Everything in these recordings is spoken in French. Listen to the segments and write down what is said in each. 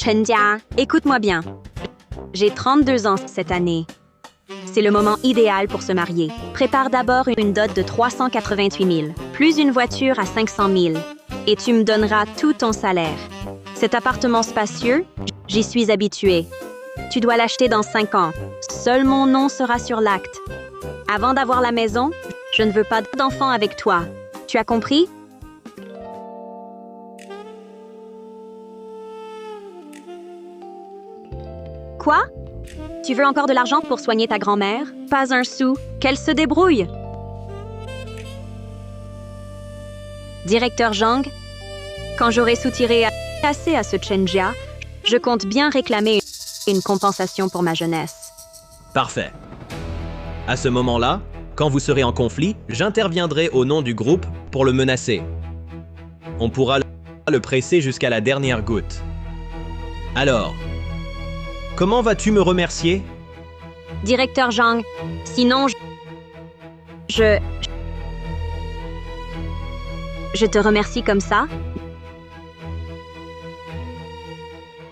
Chenjia, écoute-moi bien. J'ai 32 ans cette année. C'est le moment idéal pour se marier. Prépare d'abord une dot de 388 000, plus une voiture à 500 000. Et tu me donneras tout ton salaire. Cet appartement spacieux, j'y suis habituée. Tu dois l'acheter dans 5 ans. Seul mon nom sera sur l'acte. Avant d'avoir la maison, je ne veux pas d'enfant avec toi. Tu as compris? Quoi? Tu veux encore de l'argent pour soigner ta grand-mère? Pas un sou. Qu'elle se débrouille. Directeur Zhang, quand j'aurai soutiré assez à ce Chenjia, je compte bien réclamer une compensation pour ma jeunesse. Parfait. À ce moment-là, quand vous serez en conflit, j'interviendrai au nom du groupe pour le menacer. On pourra le presser jusqu'à la dernière goutte. Alors, comment vas-tu me remercier? Directeur Zhang, sinon je te remercie comme ça?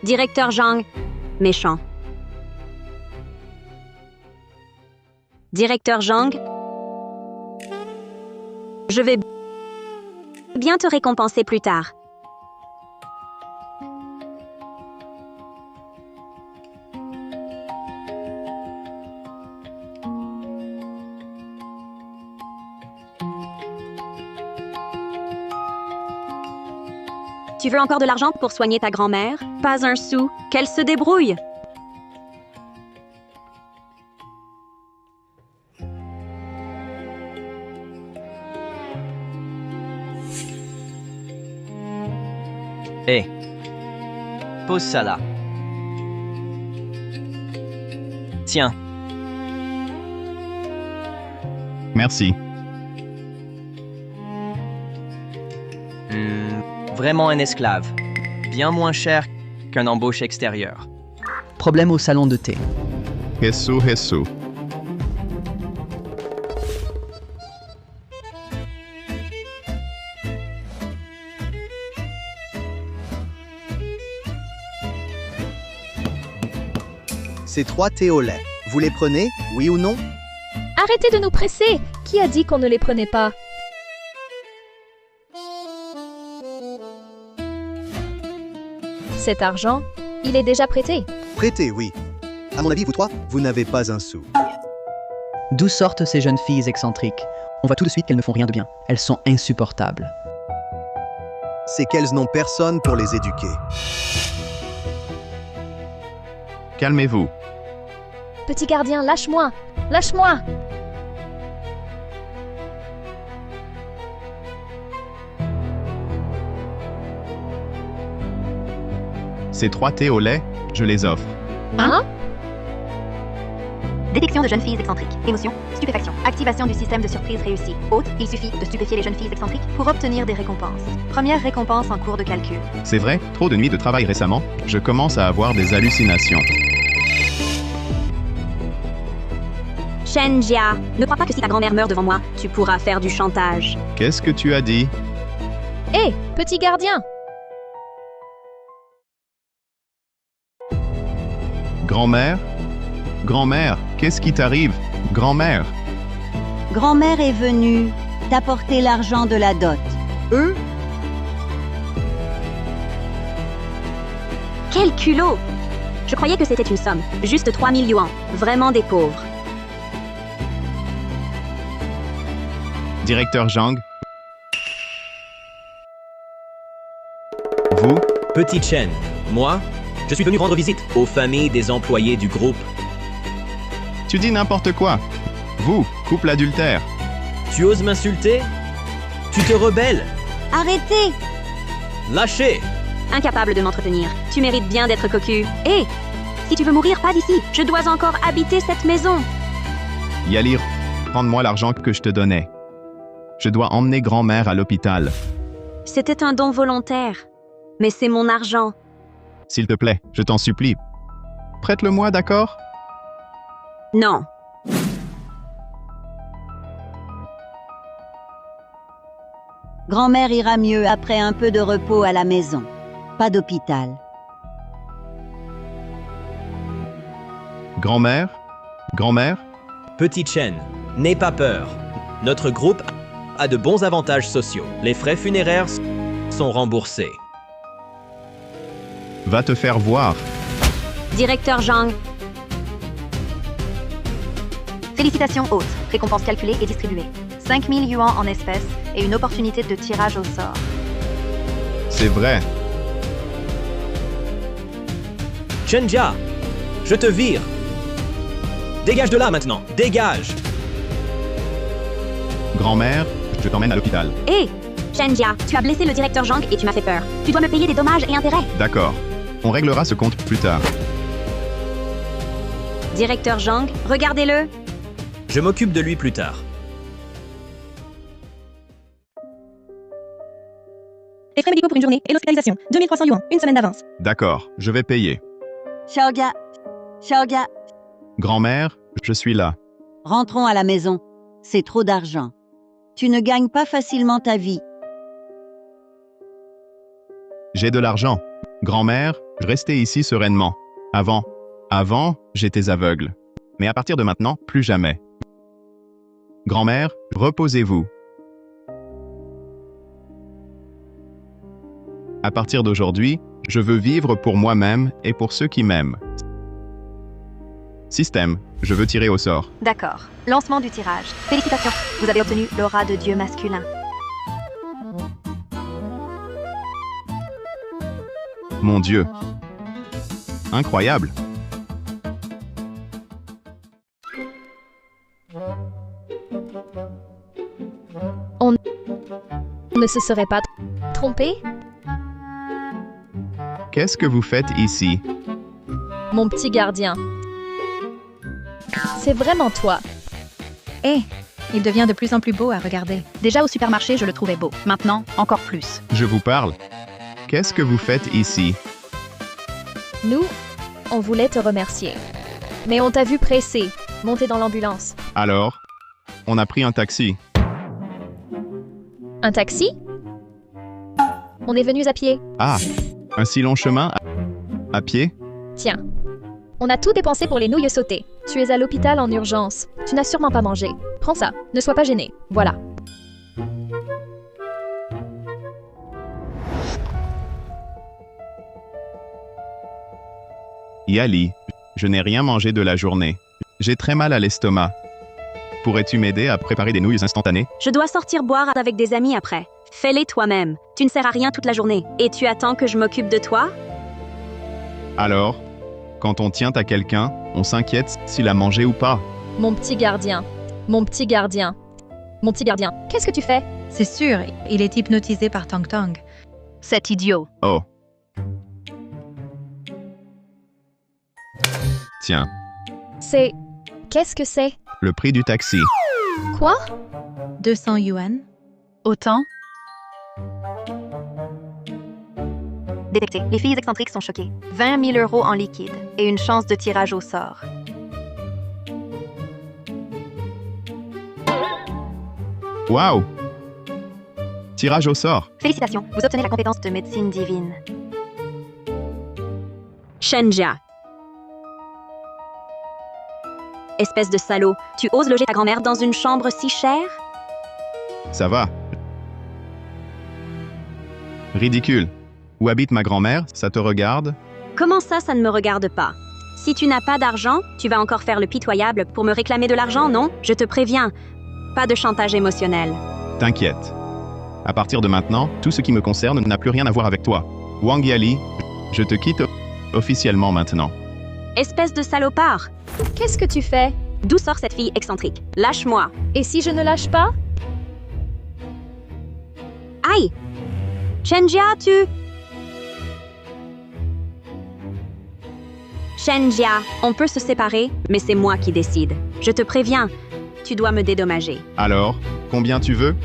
Directeur Zhang, méchant. Directeur Zhang, je vais bien te récompenser plus tard. Tu veux encore de l'argent pour soigner ta grand-mère? Pas un sou. Qu'elle se débrouille. Hé, pose ça là. Tiens, Merci. vraiment un esclave. Bien moins cher qu'un embauche extérieur. Problème au salon de thé. Jesus, Jesus. Ces 3 thés au lait. Vous les prenez, oui ou non? Arrêtez de nous presser! Qui a dit qu'on ne les prenait pas? Cet argent, il est déjà prêté. Prêtez, oui. À mon avis, vous 3, vous n'avez pas un sou. D'où sortent ces jeunes filles excentriques? On voit tout de suite qu'elles ne font rien de bien. Elles sont insupportables. C'est qu'elles n'ont personne pour les éduquer. Calmez-vous. Petit gardien, lâche-moi! Lâche-moi! Ces 3 thés au lait, je les offre. Hein? Détection de jeunes filles excentriques. Émotion, stupéfaction. Activation du système de surprise réussi. Hôte, il suffit de stupéfier les jeunes filles excentriques pour obtenir des récompenses. Première récompense en cours de calcul. C'est vrai, trop de nuits de travail récemment, je commence à avoir des hallucinations. Chenjia, ne crois pas que si ta grand-mère meurt devant moi, tu pourras faire du chantage. Qu'est-ce que tu as dit? Hé, petit gardien! Grand-mère? Grand-mère, qu'est-ce qui t'arrive? Grand-mère? Grand-mère est venue t'apporter l'argent de la dot. Eux? Quel culot! Je croyais que c'était une somme. Juste 3 000 yuans. Vraiment des pauvres. Directeur Zhang? Vous? Petit Chen, moi, je suis venu rendre visite aux familles des employés du groupe. Tu dis n'importe quoi. Vous, couple adultère. Tu oses m'insulter? Tu te rebelles? Arrêtez! Lâchez! Incapable de m'entretenir. Tu mérites bien d'être cocu. Hé! Si tu veux mourir, pas d'ici. Je dois encore habiter cette maison. Yalir, prends-moi l'argent que je te donnais. Je dois emmener grand-mère à l'hôpital. C'était un don volontaire. Mais c'est mon argent. S'il te plaît, je t'en supplie. Prête-le-moi, d'accord? Non. Grand-mère ira mieux après un peu de repos à la maison. Pas d'hôpital. Grand-mère? Grand-mère? Petite Chen, n'aie pas peur. Notre groupe a de bons avantages sociaux. Les frais funéraires sont remboursés. Va te faire voir. Directeur Zhang. Félicitations, hôte. Récompense calculée et distribuée. 5000 yuan en espèces et une opportunité de tirage au sort. C'est vrai. Chenjia, je te vire. Dégage de là maintenant, dégage. Grand-mère, je t'emmène à l'hôpital. Hé, Chenjia, tu as blessé le directeur Zhang et tu m'as fait peur. Tu dois me payer des dommages et intérêts. D'accord. On réglera ce compte plus tard. Directeur Zhang, regardez-le. Je m'occupe de lui plus tard. Les frais médicaux pour une journée et l'hospitalisation. 2300 yuan, une semaine d'avance. D'accord, je vais payer. Xiaoga, Xiaoga, Grand-mère, je suis là. rentrons à la maison. C'est trop d'argent. Tu ne gagnes pas facilement ta vie. J'ai de l'argent. Grand-mère, je restais ici sereinement. Avant, j'étais aveugle. Mais à partir de maintenant, plus jamais. Grand-mère, reposez-vous. À partir d'aujourd'hui, je veux vivre pour moi-même et pour ceux qui m'aiment. Système, je veux tirer au sort. D'accord. Lancement du tirage. Félicitations. Vous avez obtenu l'aura de Dieu masculin. Mon Dieu. Incroyable. On ne se serait pas trompé? Qu'est-ce que vous faites ici? Mon petit gardien. C'est vraiment toi. Hé, il devient de plus en plus beau à regarder. Déjà au supermarché, je le trouvais beau. Maintenant, encore plus. Je vous parle. Qu'est-ce que vous faites ici? Nous, on voulait te remercier. Mais on t'a vu pressé, monter dans l'ambulance. Alors, on a pris un taxi. Un taxi? On est venus à pied. Ah, un si long chemin à pied? Tiens, on a tout dépensé pour les nouilles sautées. Tu es à l'hôpital en urgence. Tu n'as sûrement pas mangé. Prends ça, ne sois pas gêné. Voilà. Yali, je n'ai rien mangé de la journée. J'ai très mal à l'estomac. Pourrais-tu m'aider à préparer des nouilles instantanées? Je dois sortir boire avec des amis après. Fais-les toi-même. Tu ne sers à rien toute la journée. Et tu attends que je m'occupe de toi? Alors, quand on tient à quelqu'un, on s'inquiète s'il a mangé ou pas. Mon petit gardien. Mon petit gardien. Mon petit gardien. Qu'est-ce que tu fais? C'est sûr, il est hypnotisé par Tang Tang. Cet idiot. Oh. Tiens, C'est... Qu'est-ce que c'est? le prix du taxi. Quoi? 200 yuan. Autant? Détecté. Les filles excentriques sont choquées. 20 000 euros en liquide et une chance de tirage au sort. Waouh! Tirage au sort. Félicitations. Vous obtenez la compétence de médecine divine. Chenjia. Espèce de salaud, tu oses loger ta grand-mère dans une chambre si chère? Ça va. Ridicule. Où habite ma grand-mère? Ça te regarde? Comment ça ne me regarde pas? Si tu n'as pas d'argent, tu vas encore faire le pitoyable pour me réclamer de l'argent, non? Je te préviens. Pas de chantage émotionnel. T'inquiète. À partir de maintenant, tout ce qui me concerne n'a plus rien à voir avec toi. Wang Yali, je te quitte officiellement maintenant. Espèce de salopard! Qu'est-ce que tu fais? D'où sort cette fille excentrique? Lâche-moi! Et si je ne lâche pas? Aïe! Chenjia, Chenjia, on peut se séparer, mais c'est moi qui décide. Je te préviens, tu dois me dédommager. Alors, combien tu veux?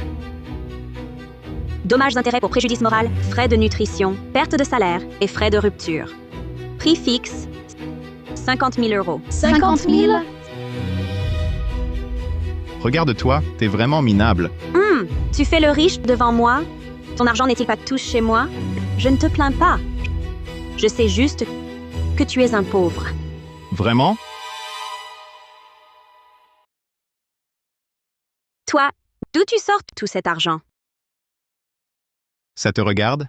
Dommages d'intérêt pour préjudice moral, frais de nutrition, perte de salaire et frais de rupture. Prix fixe, 50 000 euros. 50 000? Regarde-toi, t'es vraiment minable. Tu fais le riche devant moi? Ton argent n'est-il pas tout chez moi? Je ne te plains pas. Je sais juste que tu es un pauvre. Vraiment? Toi, d'où tu sors tout cet argent? Ça te regarde?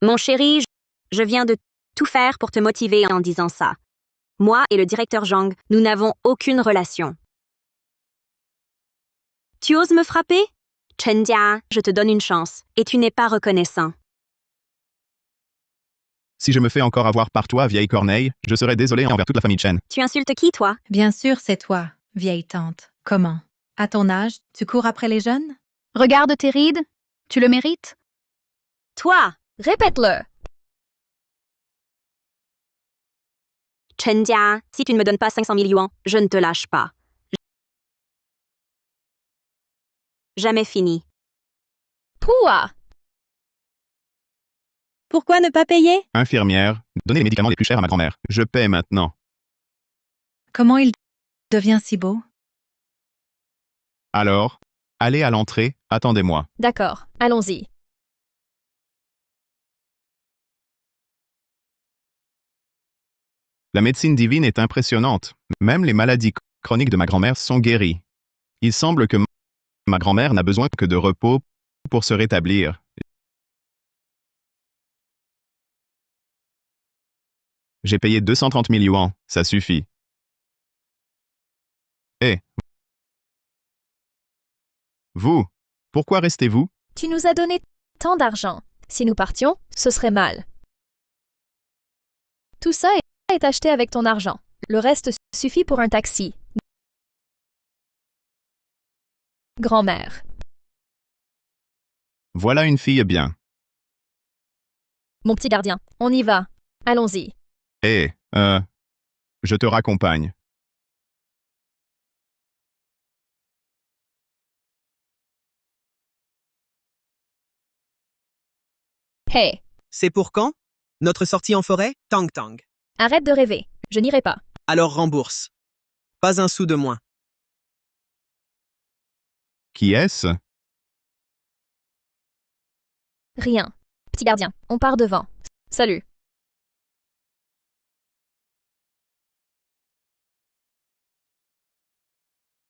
Mon chéri, je viens de tout faire pour te motiver en disant ça. Moi et le directeur Zhang, nous n'avons aucune relation. Tu oses me frapper? Chen Jia, je te donne une chance, et tu n'es pas reconnaissant. Si je me fais encore avoir par toi, vieille corneille, je serai désolé envers toute la famille Chen. Tu insultes qui, toi? Bien sûr, c'est toi, vieille tante. Comment? À ton âge, tu cours après les jeunes? Regarde tes rides. Tu le mérites. Toi! Répète-le. Chen Jia, si tu ne me donnes pas 500 000 yuan, je ne te lâche pas. Jamais fini. Toi! Pourquoi ne pas payer? Infirmière, donnez les médicaments les plus chers à ma grand-mère. Je paie maintenant. Comment il devient si beau? Alors, allez à l'entrée, attendez-moi. D'accord, allons-y. La médecine divine est impressionnante. Même les maladies chroniques de ma grand-mère sont guéries. Il semble que ma grand-mère n'a besoin que de repos pour se rétablir. J'ai payé 230 000 yuan, ça suffit. Eh. Vous, pourquoi restez-vous? Tu nous as donné tant d'argent. Si nous partions, ce serait mal. Tout ça est acheté avec ton argent. Le reste suffit pour un taxi. Grand-mère. Voilà une fille bien. Mon petit gardien, on y va. Allons-y. Eh, je te raccompagne. Hey, C'est pour quand? Notre sortie en forêt? Tang Tang. arrête de rêver. Je n'irai pas. Alors rembourse. Pas un sou de moins. Qui est-ce? Rien. Petit gardien, on part devant. Salut.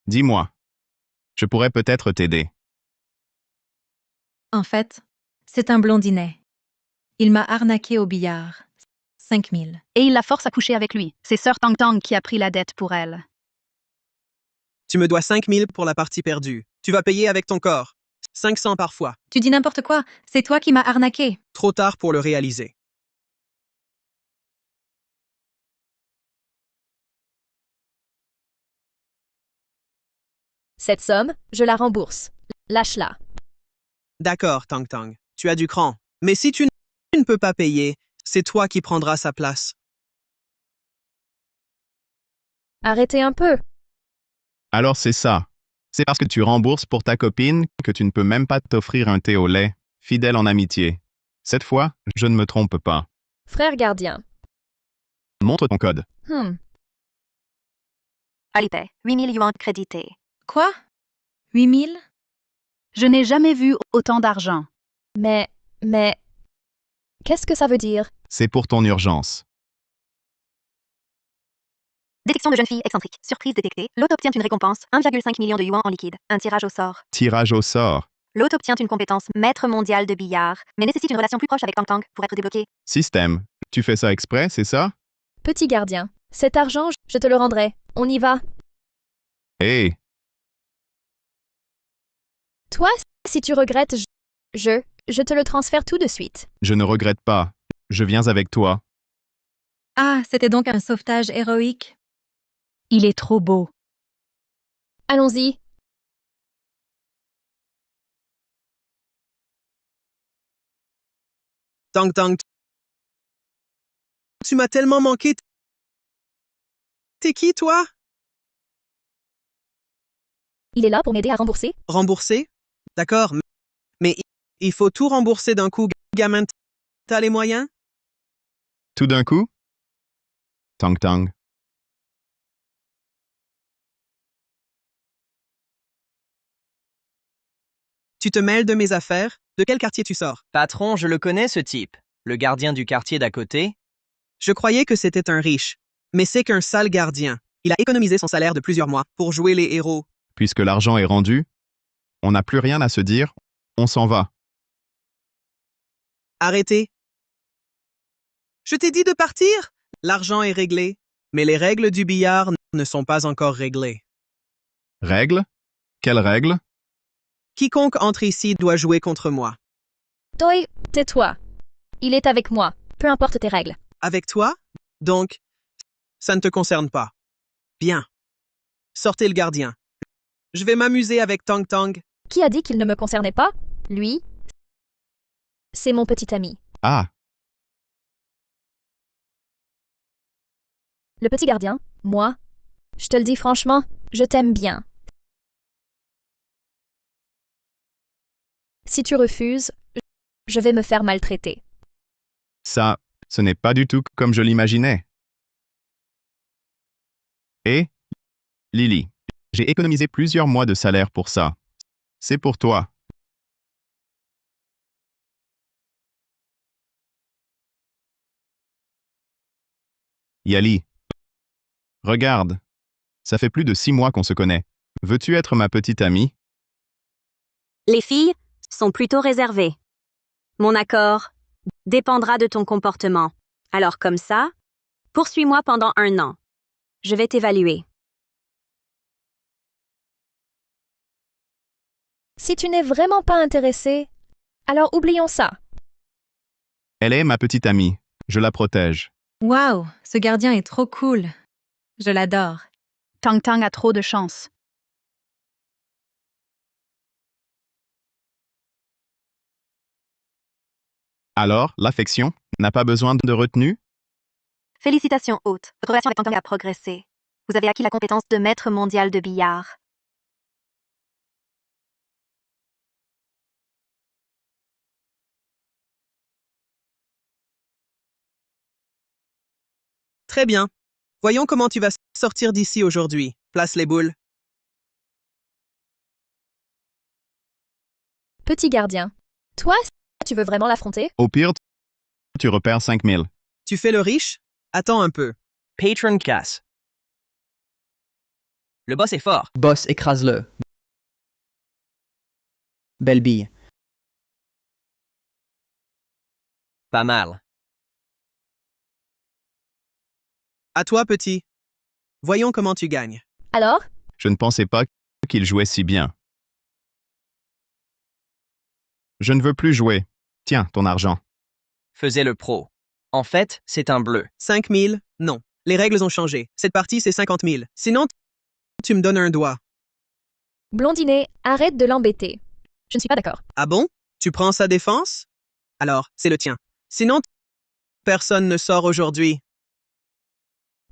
Dis-moi. Je pourrais peut-être t'aider. En fait, c'est un blondinet. Il m'a arnaqué au billard. 5 000. Et il la force à coucher avec lui. C'est Sœur Tang Tang qui a pris la dette pour elle. Tu me dois 5 000 pour la partie perdue. Tu vas payer avec ton corps. 500 parfois. Tu dis n'importe quoi, c'est toi qui m'as arnaqué. Trop tard pour le réaliser. Cette somme, je la rembourse. Lâche-la. D'accord, Tang Tang. Tu as du cran. Mais si tu ne peux pas payer, c'est toi qui prendras sa place. Arrêtez un peu. Alors c'est ça. C'est parce que tu rembourses pour ta copine que tu ne peux même pas t'offrir un thé au lait, fidèle en amitié. Cette fois, je ne me trompe pas. Frère gardien. Montre ton code. Alipay, 8 000 yuan crédités. Quoi? 8 000? Je n'ai jamais vu autant d'argent. Mais... Qu'est-ce que ça veut dire? C'est pour ton urgence. Détection de jeune fille excentrique. Surprise détectée. L'hôte obtient une récompense, 1,5 million de yuan en liquide. Un tirage au sort. Tirage au sort. L'hôte obtient une compétence maître mondial de billard, mais nécessite une relation plus proche avec Tang Tang pour être débloqué. Système. Tu fais ça exprès, c'est ça? Petit gardien. Cet argent, je te le rendrai. On y va. Hé, Toi, si tu regrettes, je te le transfère tout de suite. je ne regrette pas. Je viens avec toi. Ah, c'était donc un sauvetage héroïque. Il est trop beau. Allons-y. Tang Tang. Tu m'as tellement manqué. T'es qui, toi? Il est là pour m'aider à rembourser. Rembourser? D'accord, mais il faut tout rembourser d'un coup, gamin. T'as les moyens? Tout d'un coup? Tang Tang. Tu te mêles de mes affaires? De quel quartier tu sors? Patron, je le connais ce type. Le gardien du quartier d'à côté. Je croyais que c'était un riche, mais c'est qu'un sale gardien. Il a économisé son salaire de plusieurs mois pour jouer les héros. Puisque l'argent est rendu, on n'a plus rien à se dire, on s'en va. Arrêtez. Je t'ai dit de partir. L'argent est réglé, mais les règles du billard ne sont pas encore réglées. Règles? Quelles règles? Quiconque entre ici doit jouer contre moi. Toi, tais-toi. Il est avec moi, peu importe tes règles. Avec toi? Donc, ça ne te concerne pas. Bien. Sortez le gardien. Je vais m'amuser avec Tang Tang. Qui a dit qu'il ne me concernait pas? Lui, c'est mon petit ami. Ah, Le petit gardien, moi, je te le dis franchement, je t'aime bien. Si tu refuses, je vais me faire maltraiter. ça, ce n'est pas du tout comme je l'imaginais. Et, Lily, j'ai économisé plusieurs mois de salaire pour ça. C'est pour toi. Yali. Regarde. Ça fait plus de 6 mois qu'on se connaît. Veux-tu être ma petite amie? Les filles sont plutôt réservées. Mon accord dépendra de ton comportement. Alors comme ça, poursuis-moi pendant 1 an. Je vais t'évaluer. Si tu n'es vraiment pas intéressé, alors oublions ça. Elle est ma petite amie. Je la protège. Waouh, ce gardien est trop cool. Je l'adore. Tang Tang a trop de chance. Alors, l'affection n'a pas besoin de retenue? Félicitations, hôte. Votre relation avec Tang Tang a progressé. Vous avez acquis la compétence de maître mondial de billard. Très bien. Voyons comment tu vas sortir d'ici aujourd'hui. Place les boules. Petit gardien, toi, tu veux vraiment l'affronter? Au pire, tu repères 5000. Tu fais le riche? Attends un peu. Patron casse. Le boss est fort. Boss, écrase-le. Belle bille. Pas mal. À toi, petit. Voyons comment tu gagnes. Alors, Je ne pensais pas qu'il jouait si bien. Je ne veux plus jouer. Tiens, ton argent. Faisait le pro. En fait, c'est un bleu. 5000? Non. Les règles ont changé. Cette partie, c'est 50 000. Sinon, tu me donnes un doigt. blondinet, arrête de l'embêter. Je ne suis pas d'accord. Ah bon? Tu prends sa défense? Alors, c'est le tien. Sinon, personne ne sort aujourd'hui.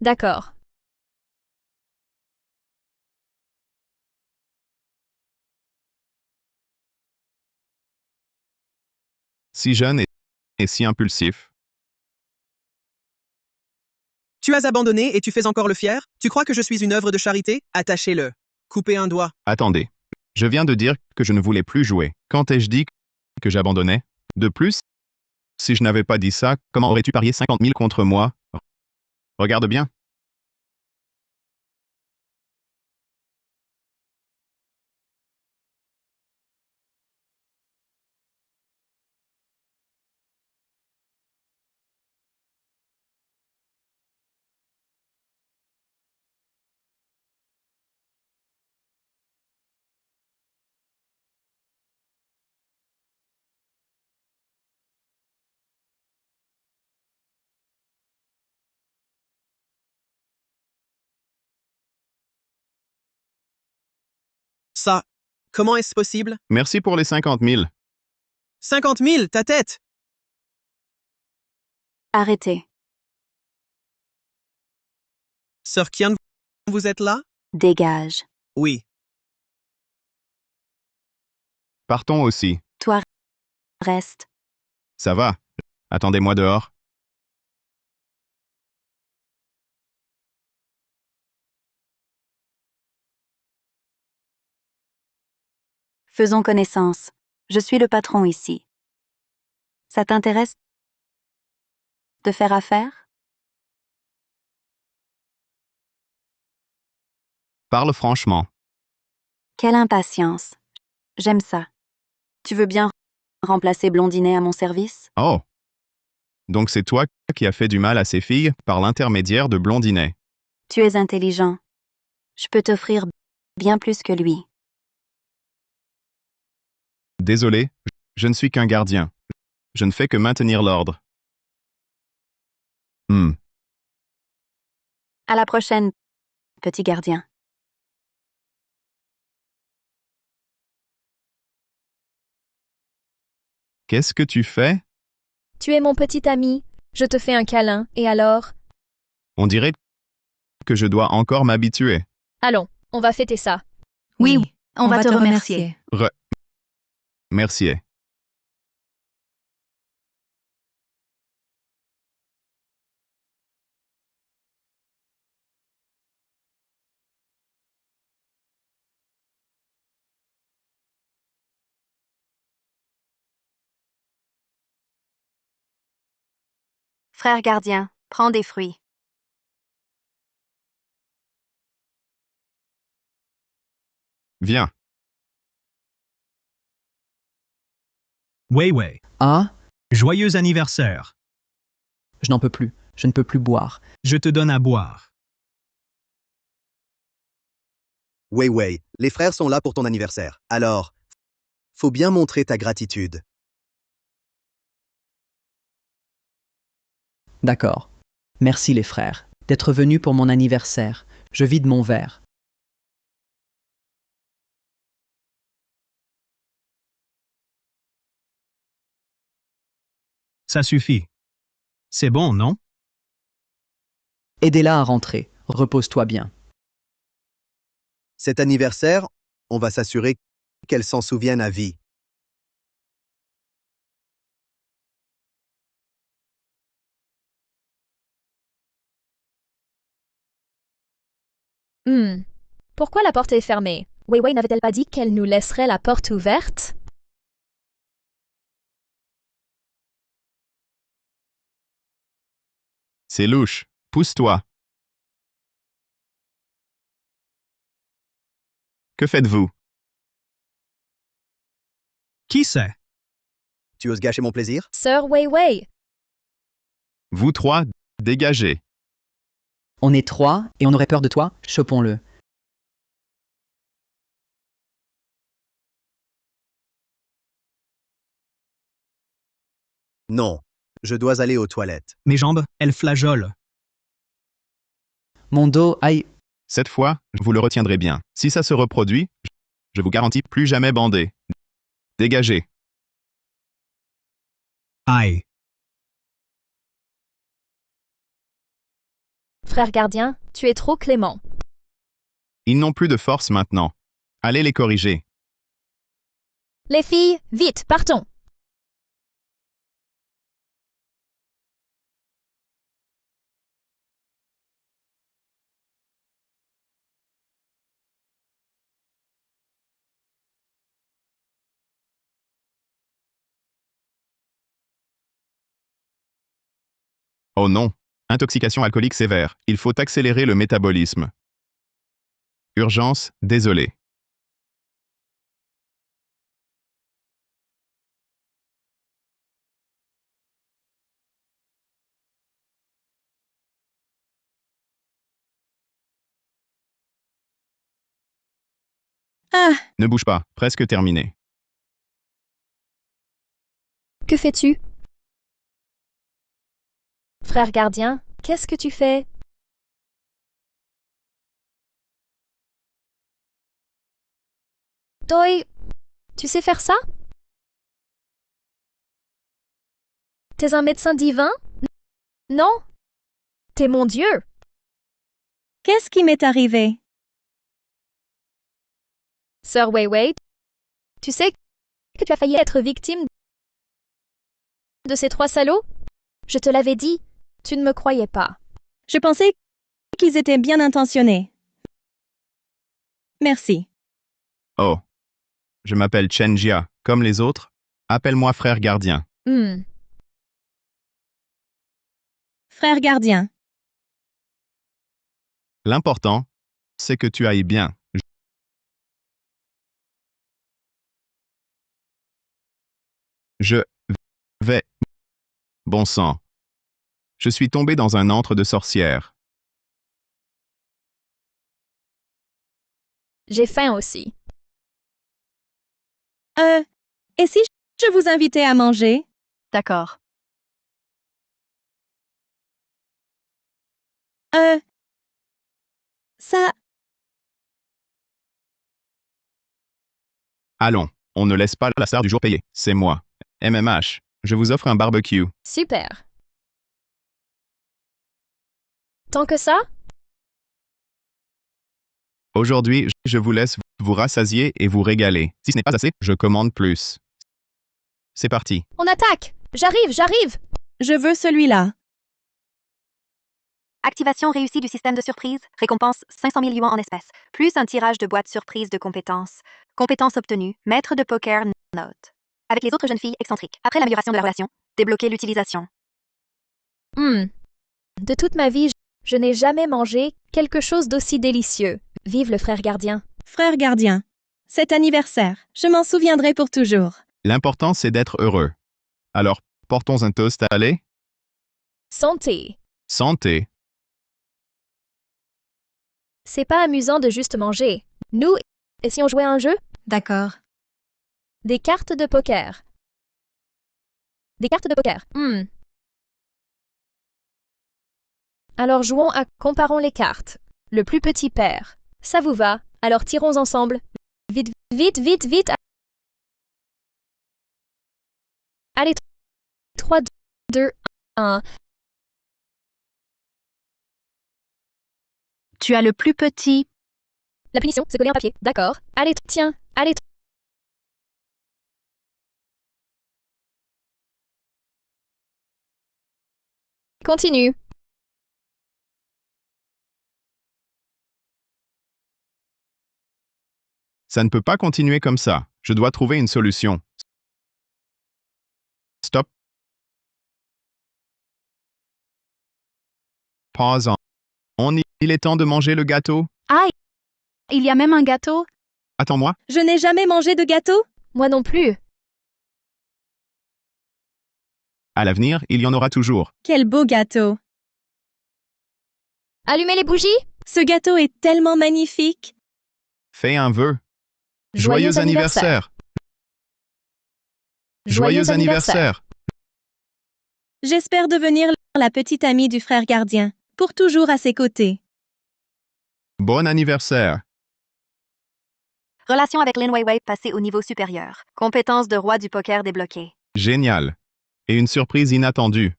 D'accord. Si jeune et si impulsif. Tu as abandonné et tu fais encore le fier? Tu crois que je suis une œuvre de charité? Attachez-le. Coupez un doigt. Attendez. Je viens de dire que je ne voulais plus jouer. Quand ai-je dit que j'abandonnais? De plus, si je n'avais pas dit ça, comment aurais-tu parié 50 000 contre moi? Regarde bien. Ça. Comment est-ce possible? Merci pour les 50 000. 50 000, ta tête! Arrêtez. Sœur Kian, vous êtes là? Dégage. Oui. Partons aussi. Toi, reste. Ça va. Attendez-moi dehors. Faisons connaissance. Je suis le patron ici. Ça t'intéresse de faire affaire? Parle franchement. Quelle impatience. J'aime ça. Tu veux bien remplacer Blondinet à mon service? Oh. Donc c'est toi qui as fait du mal à ces filles par l'intermédiaire de Blondinet. Tu es intelligent. Je peux t'offrir bien plus que lui. Désolé, je ne suis qu'un gardien. Je ne fais que maintenir l'ordre. À la prochaine, petit gardien. Qu'est-ce que tu fais? Tu es mon petit ami. Je te fais un câlin, et alors? On dirait que je dois encore m'habituer. Allons, on va fêter ça. Oui, on va te remercier. Merci. Frère gardien, prends des fruits. Viens. Wei Wei, Ah, joyeux anniversaire. je n'en peux plus. Je ne peux plus boire. Je te donne à boire. Wei Wei, les frères sont là pour ton anniversaire. Alors, faut bien montrer ta gratitude. D'accord. Merci les frères d'être venus pour mon anniversaire. Je vide mon verre. Ça suffit. C'est bon, non? Aidez-la à rentrer. Repose-toi bien. Cet anniversaire, on va s'assurer qu'elle s'en souvienne à vie. Pourquoi la porte est fermée? Wei Wei n'avait-elle pas dit qu'elle nous laisserait la porte ouverte? C'est louche. Pousse-toi. Que faites-vous? Qui c'est? Tu oses gâcher mon plaisir? Sœur Wei Wei. Vous trois, dégagez. On est trois et on aurait peur de toi? Chopons-le. Non, je dois aller aux toilettes. Mes jambes, elles flageolent. Mon dos, aïe. Cette fois, vous le retiendrez bien. Si ça se reproduit, je vous garantis plus jamais bander. Dégagez. Aïe. Frère gardien, tu es trop clément. Ils n'ont plus de force maintenant. Allez les corriger. Les filles, vite, partons. Oh non. Intoxication alcoolique sévère. Il faut accélérer le métabolisme. Urgence, désolé. Ah, Ne bouge pas, presque terminé. Que fais-tu? Frère gardien, qu'est-ce que tu fais? Toi, tu sais faire ça? T'es un médecin divin? Non? T'es mon Dieu! qu'est-ce qui m'est arrivé? Sœur Wei Wei, tu sais que tu as failli être victime de ces trois salauds? Je te l'avais dit, tu ne me croyais pas. Je pensais qu'ils étaient bien intentionnés. Merci. Oh. Je m'appelle Chen Jia, comme les autres. Appelle-moi frère gardien. Frère gardien. L'important, c'est que tu ailles bien. Je vais. Bon sang. Je suis tombé dans un antre de sorcières. J'ai faim aussi. Et si je vous invitais à manger? D'accord. Ça... Allons, on ne laisse pas la star du jour payer. C'est moi. MMH, je vous offre un barbecue. Super. Tant que ça? Aujourd'hui, je vous laisse vous rassasier et vous régaler. Si ce n'est pas assez, je commande plus. C'est parti. On attaque! J'arrive! Je veux celui-là. Activation réussie du système de surprise. Récompense 500 000 yuans en espèces. Plus un tirage de boîte surprise de compétences. Compétences obtenues. Maître de poker note. Avec les autres jeunes filles excentriques. Après l'amélioration de la relation, débloquer l'utilisation. De toute ma vie, je n'ai jamais mangé quelque chose d'aussi délicieux. Vive le frère gardien. Frère gardien, cet anniversaire, je m'en souviendrai pour toujours. L'important, c'est d'être heureux. Alors, portons un toast à lait. Santé. Santé. C'est pas amusant de juste manger. Nous, et si on jouait à un jeu? D'accord. Des cartes de poker. Des cartes de poker. Alors jouons à comparons les cartes. Le plus petit pair. Ça vous va? Alors tirons ensemble. Vite. Allez, 3, 2, 1. Tu as le plus petit. La punition, c'est coller un papier. D'accord. Allez, tiens. Allez. Continue. Ça ne peut pas continuer comme ça. Je dois trouver une solution. Stop. Pause. Il est temps de manger le gâteau. Ah, il y a même un gâteau? Attends-moi. Je n'ai jamais mangé de gâteau? Moi non plus. À l'avenir, il y en aura toujours. Quel beau gâteau. Allumez les bougies. Ce gâteau est tellement magnifique. Fais un vœu. Joyeux anniversaire. Joyeux anniversaire. J'espère devenir la petite amie du frère gardien, pour toujours à ses côtés. Bon anniversaire. Relation avec Lin Weiwei passée au niveau supérieur. Compétence de roi du poker débloquée. Génial. Et une surprise inattendue.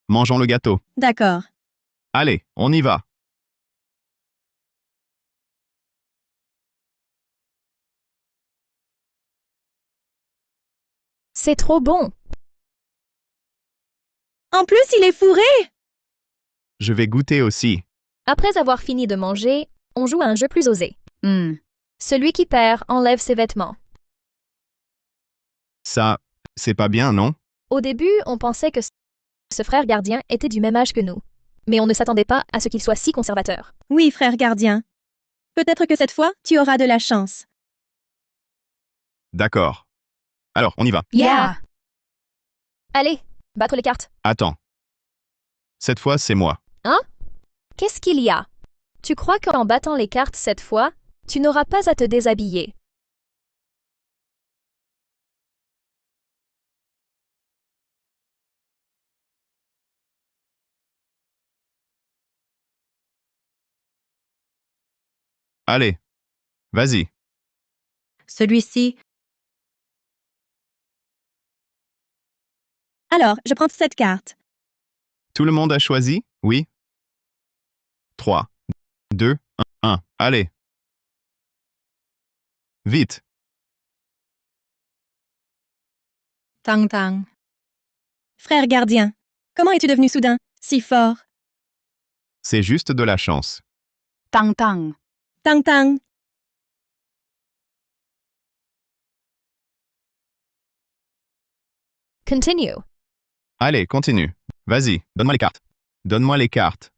Mangeons le gâteau. D'accord. Allez, on y va. C'est trop bon. En plus, il est fourré. Je vais goûter aussi. Après avoir fini de manger, on joue à un jeu plus osé. Celui qui perd enlève ses vêtements. Ça, c'est pas bien, non? Au début, on pensait que ce frère gardien était du même âge que nous. Mais on ne s'attendait pas à ce qu'il soit si conservateur. Oui, frère gardien. Peut-être que cette fois, tu auras de la chance. D'accord. Alors, on y va. Yeah! Allez, battre les cartes. Attends. Cette fois, c'est moi. Hein? Qu'est-ce qu'il y a? Tu crois qu'en battant les cartes cette fois, tu n'auras pas à te déshabiller? Allez. Vas-y. Celui-ci. Alors, je prends cette carte. Tout le monde a choisi? Oui. 3, 2, 1. Allez. Vite. Tang tang. Frère gardien, comment es-tu devenu soudain si fort? C'est juste de la chance. Tang tang. Tang tang. Continue. Allez, continue. Vas-y, donne-moi les cartes. Donne-moi les cartes.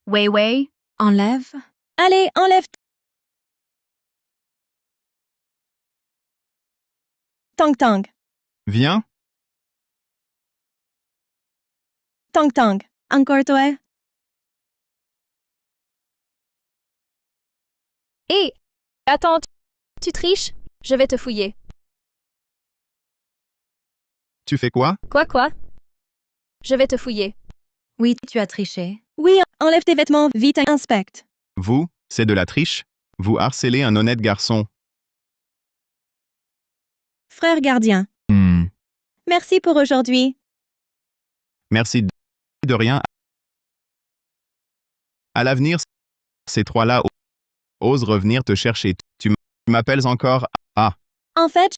Wei Wei, enlève. Allez, enlève. Tang Tang. Viens, Tang Tang. Encore toi. Hé, attends, tu triches? Je vais te fouiller. tu fais quoi? Quoi? Je vais te fouiller. Oui, tu as triché. Oui, enlève tes vêtements, vite, inspecte. Vous, c'est de la triche? Vous harcelez un honnête garçon. Frère gardien. Merci pour aujourd'hui. Merci de rien. À l'avenir, ces trois-là osent revenir te chercher. Tu m'appelles encore? Ah, En fait,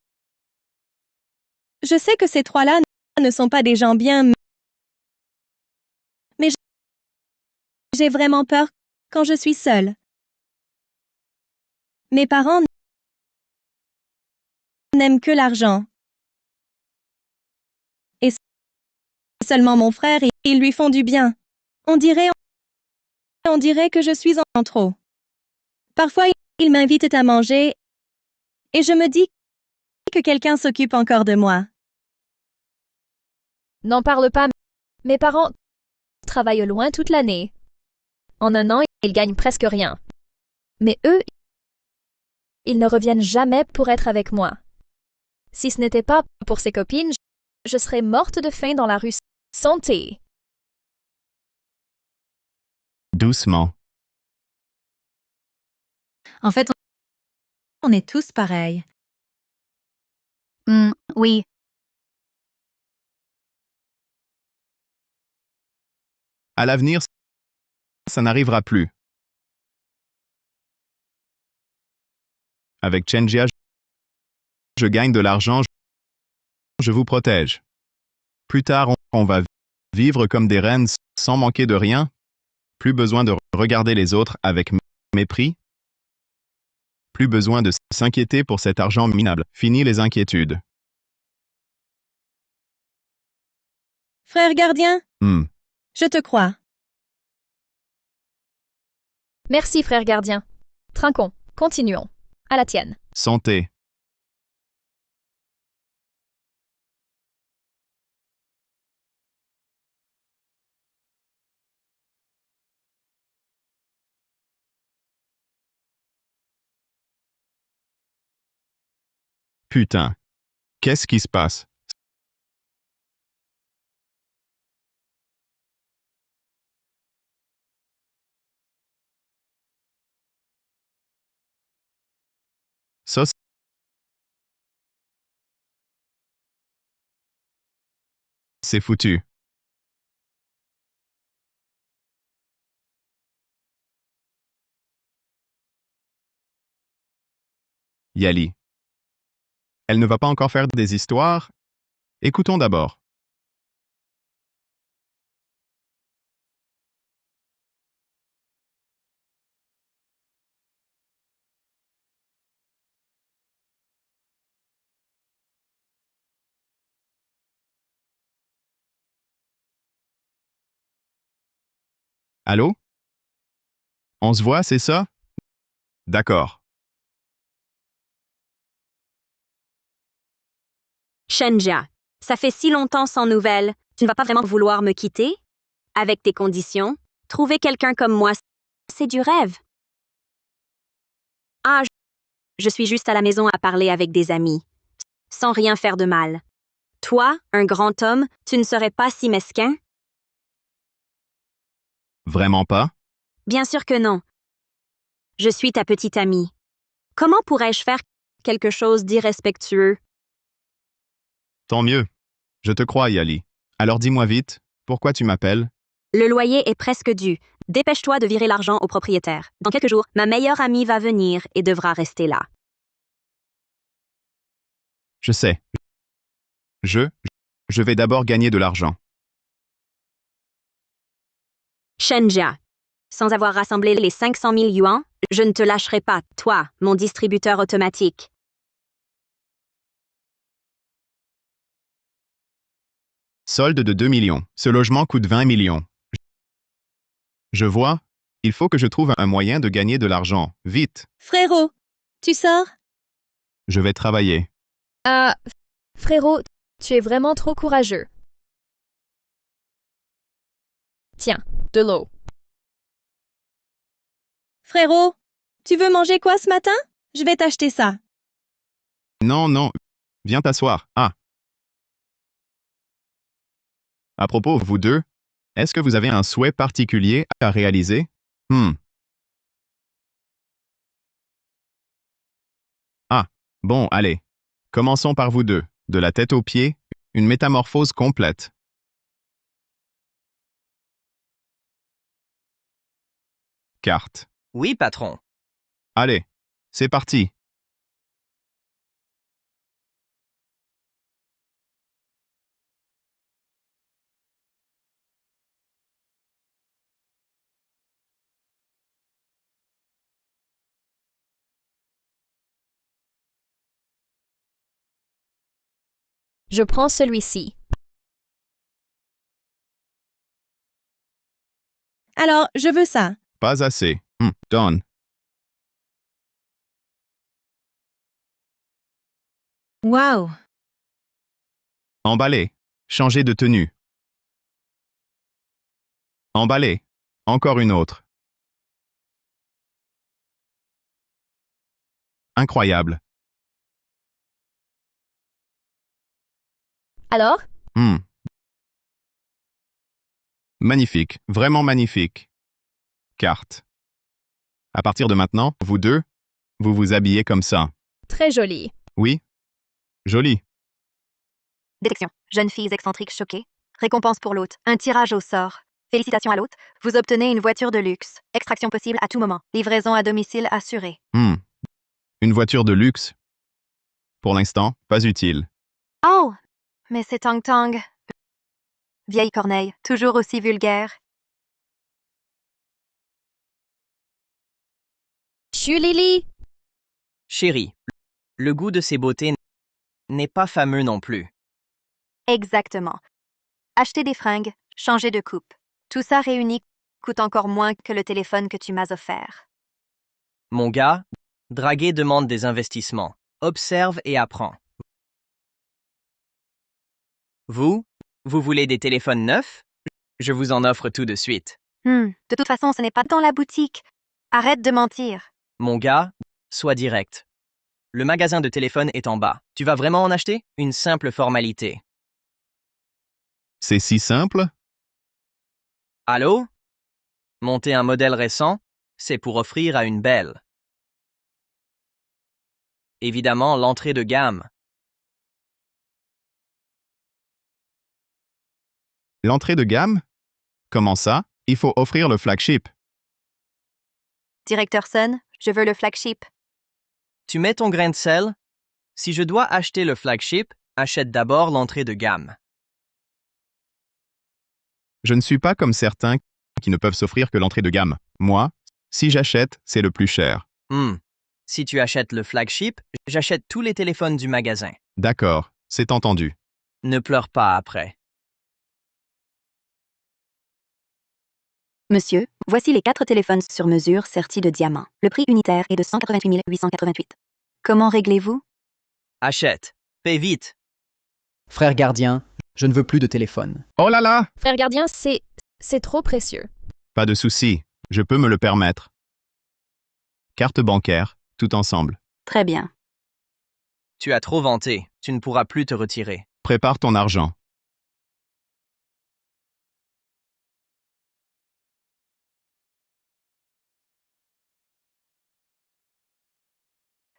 je sais que ces trois-là ne sont pas des gens bien, mais j'ai vraiment peur quand je suis seule. Mes parents n'aiment que l'argent. Et seulement mon frère, et ils lui font du bien. On dirait que je suis en trop. Parfois, ils m'invitent à manger et je me dis que quelqu'un s'occupe encore de moi. N'en parle pas. Mes parents travaillent loin toute l'année. En un an, ils gagnent presque rien. Mais eux, ils ne reviennent jamais pour être avec moi. Si ce n'était pas pour ses copines, je serais morte de faim dans la rue. Santé. doucement. En fait, on est tous pareils. Oui. À l'avenir, ça n'arrivera plus. Avec Chenjia, je gagne de l'argent, je vous protège. Plus tard, on va vivre comme des reines sans manquer de rien. Plus besoin de regarder les autres avec mépris. Plus besoin de s'inquiéter pour cet argent minable. Fini les inquiétudes. Frère gardien, je te crois. Merci, frère gardien. Trinquons, continuons. À la tienne. Santé. Putain. Qu'est-ce qui se passe? Ça, c'est foutu. Yali. Elle ne va pas encore faire des histoires? Écoutons d'abord. Allô? On se voit, c'est ça? D'accord. Shenjia, ça fait si longtemps sans nouvelles, tu ne vas pas vraiment vouloir me quitter? Avec tes conditions, trouver quelqu'un comme moi, c'est du rêve. Ah, je suis juste à la maison à parler avec des amis, sans rien faire de mal. Toi, un grand homme, tu ne serais pas si mesquin? Vraiment pas? Bien sûr que non. Je suis ta petite amie. Comment pourrais-je faire quelque chose d'irrespectueux? Tant mieux. Je te crois, Yali. Alors dis-moi vite, pourquoi tu m'appelles? Le loyer est presque dû. Dépêche-toi de virer l'argent au propriétaire. Dans quelques jours, ma meilleure amie va venir et devra rester là. Je sais. Je vais d'abord gagner de l'argent. Shenjia, sans avoir rassemblé les 500 000 yuans, je ne te lâcherai pas, toi, mon distributeur automatique. Solde de 2 millions. Ce logement coûte 20 millions. Je vois, Il faut que je trouve un moyen de gagner de l'argent. Vite. Frérot, tu sors? Je vais travailler. Ah, frérot, tu es vraiment trop courageux. Tiens, de l'eau. Frérot, tu veux manger quoi ce matin? Je vais t'acheter ça. Non, non. Viens t'asseoir. Ah. À propos, vous deux, est-ce que vous avez un souhait particulier à réaliser? Ah, bon, allez. Commençons par vous deux. De la tête aux pieds, une métamorphose complète. Carte. Oui, patron. Allez, c'est parti. Je prends celui-ci. Alors, je veux ça. Pas assez. Donne. Waouh! Emballer. Changer de tenue. Emballer. Encore une autre. Incroyable. Alors? Magnifique. Vraiment magnifique. Carte. À partir de maintenant, vous deux, vous vous habillez comme ça. Très joli. Oui? Joli. Détection. Jeunes filles excentriques choquées. Récompense pour l'hôte. Un tirage au sort. Félicitations à l'hôte. Vous obtenez une voiture de luxe. Extraction possible à tout moment. Livraison à domicile assurée. Une voiture de luxe? Pour l'instant, pas utile. Oh! Mais c'est Tang Tang. Vieille corneille, toujours aussi vulgaire. Lily. Chérie, le goût de ces beautés n'est pas fameux non plus. Exactement. Acheter des fringues, changer de coupe. Tout ça réuni coûte encore moins que le téléphone que tu m'as offert. Mon gars, draguer demande des investissements. Observe et apprends. Vous voulez des téléphones neufs? Je vous en offre tout de suite. De toute façon, ce n'est pas dans la boutique. Arrête de mentir. Mon gars, sois direct. Le magasin de téléphone est en bas. Tu vas vraiment en acheter? Une simple formalité. C'est si simple? Allô? Monter un modèle récent, c'est pour offrir à une belle. Évidemment, l'entrée de gamme. L'entrée de gamme? Comment ça? Il faut offrir le flagship. Directeur Sun, je veux le flagship. Tu mets ton grain de sel? Si je dois acheter le flagship, achète d'abord l'entrée de gamme. Je ne suis pas comme certains qui ne peuvent s'offrir que l'entrée de gamme. Moi, si j'achète, c'est le plus cher. Si tu achètes le flagship, j'achète tous les téléphones du magasin. D'accord, c'est entendu. Ne pleure pas après. Monsieur, voici les 4 téléphones sur mesure sertis de diamants. Le prix unitaire est de 188 888. Comment réglez-vous? Achète. Paie vite. Frère gardien, je ne veux plus de téléphone. Oh là là! Frère gardien, c'est trop précieux. Pas de souci, je peux me le permettre. Carte bancaire, tout ensemble. Très bien. Tu as trop vanté. Tu ne pourras plus te retirer. Prépare ton argent.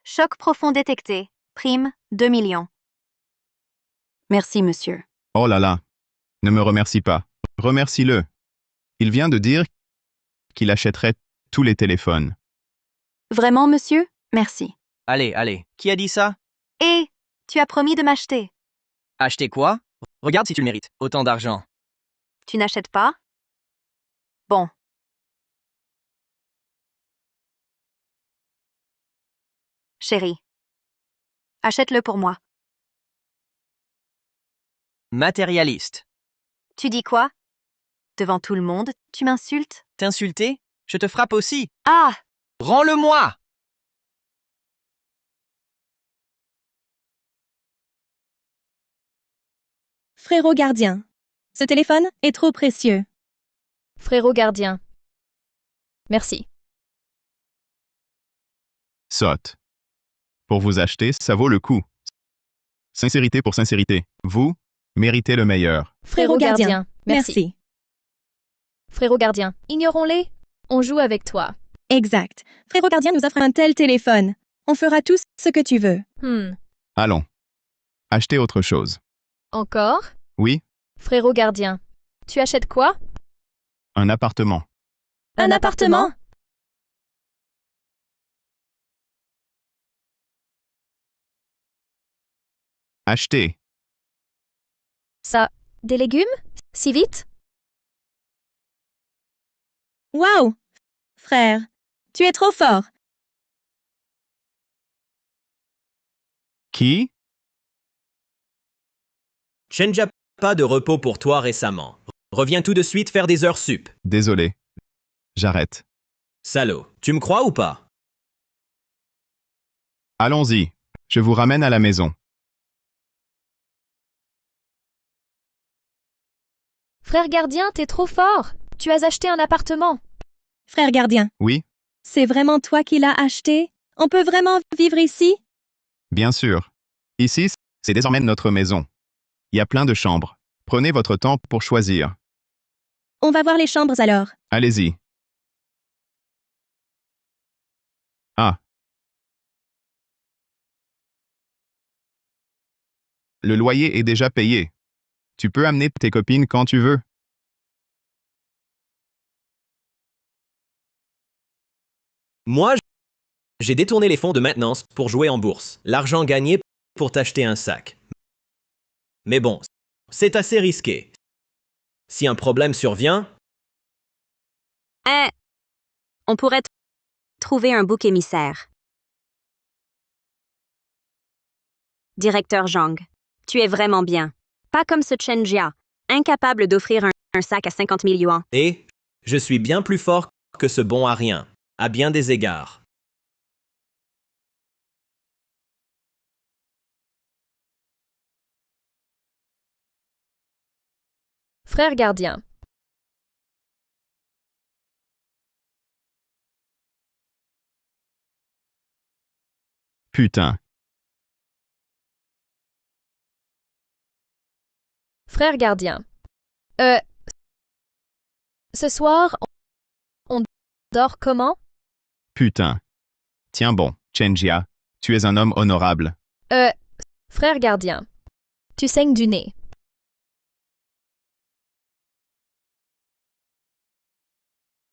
Choc profond détecté. Prime, 2 millions. Merci, monsieur. Oh là là! Ne me remercie pas. Remercie-le. Il vient de dire qu'il achèterait tous les téléphones. Vraiment, monsieur? Merci. Allez, qui a dit ça? Et tu as promis de m'acheter. Acheter quoi? Regarde si tu le mérites. Autant d'argent. Tu n'achètes pas? Bon. Chérie. Achète-le pour moi. Matérialiste. Tu dis quoi? Devant tout le monde, tu m'insultes? T'insulter? Je te frappe aussi. Ah! Rends-le-moi! Frérot gardien. Ce téléphone est trop précieux. Frérot gardien. Merci. Sotte. Pour vous acheter, ça vaut le coup. Sincérité pour sincérité. Vous méritez le meilleur. Frérot gardien. Merci. Frérot gardien, ignorons-les. On joue avec toi. Exact. Frérot gardien nous offre un tel téléphone. On fera tous ce que tu veux. Allons. Achetez autre chose. Encore? Oui, Frérot gardien. Tu achètes quoi? un appartement. Un appartement? Achetez. Ça, des légumes? Si vite? Waouh! Frère, tu es trop fort. Qui? Chenja, pas de repos pour toi récemment. Reviens tout de suite faire des heures sup. Désolé. J'arrête. Salaud, tu me crois ou pas? Allons-y. Je vous ramène à la maison. Frère gardien, t'es trop fort. Tu as acheté un appartement. Frère gardien, Oui, c'est vraiment toi qui l'as acheté? On peut vraiment vivre ici? bien sûr. Ici, c'est désormais notre maison. Il y a plein de chambres. Prenez votre temps pour choisir. On va voir les chambres alors. Allez-y. Ah. Le loyer est déjà payé. Tu peux amener tes copines quand tu veux. Moi, j'ai détourné les fonds de maintenance pour jouer en bourse. L'argent gagné pour t'acheter un sac. Mais bon, c'est assez risqué. Si un problème survient, On pourrait trouver un bouc émissaire. Directeur Zhang, tu es vraiment bien. Pas comme ce Chen Jia, incapable d'offrir un sac à 50 000 yuan. et je suis bien plus fort que ce bon à rien, à bien des égards. Frère gardien. Putain. Frère gardien. Ce soir, on dort comment? Putain. Tiens bon, Chenjia, tu es un homme honorable. Frère gardien. Tu saignes du nez.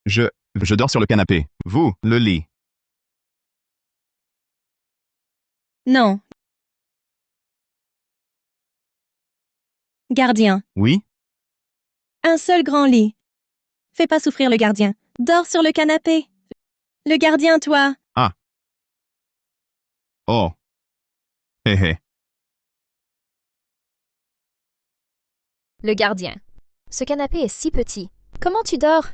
Je dors sur le canapé. Vous, le lit. Non. Gardien. Oui? Un seul grand lit. Fais pas souffrir le gardien. Dors sur le canapé. Le gardien, toi. Ah. Oh. Hé hé. Le gardien. Ce canapé est si petit. Comment tu dors?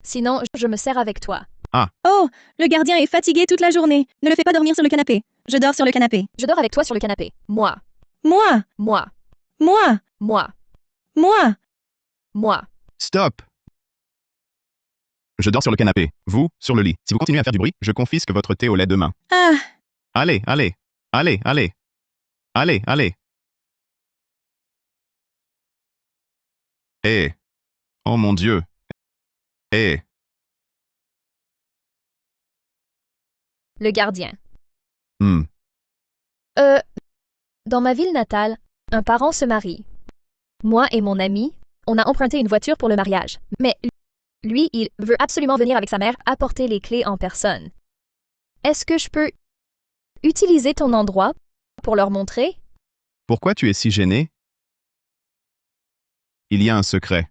Sinon, je me sers avec toi. Ah. Oh, le gardien est fatigué toute la journée. Ne le fais pas dormir sur le canapé. Je dors sur le canapé. Je dors avec toi sur le canapé. Moi. Moi. Moi. Moi. Moi. Moi. Moi. Stop. Je dors sur le canapé. Vous, sur le lit. Si vous continuez à faire du bruit, je confisque votre thé au lait demain. Ah. Allez, allez. Allez, allez. Allez, allez. Eh. Oh mon Dieu. Eh. Le gardien. Hmm. Dans ma ville natale, un parent se marie. Moi et mon ami, on a emprunté une voiture pour le mariage. Mais lui, il veut absolument venir avec sa mère apporter les clés en personne. Est-ce que je peux utiliser ton endroit pour leur montrer? Pourquoi tu es si gêné? Il y a un secret.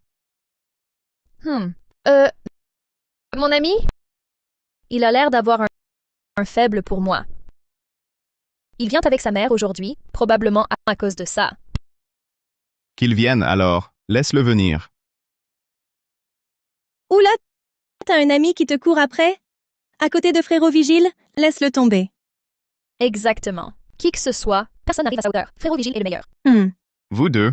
Mon ami? Il a l'air d'avoir un faible pour moi. Il vient avec sa mère aujourd'hui, probablement à cause de ça. Qu'il vienne alors. Laisse-le venir. Oula, t'as un ami qui te court après? À côté de Frérot Vigile, laisse-le tomber. Exactement. Qui que ce soit, personne n'arrive à sa hauteur. Frérot Vigile est le meilleur. Vous deux,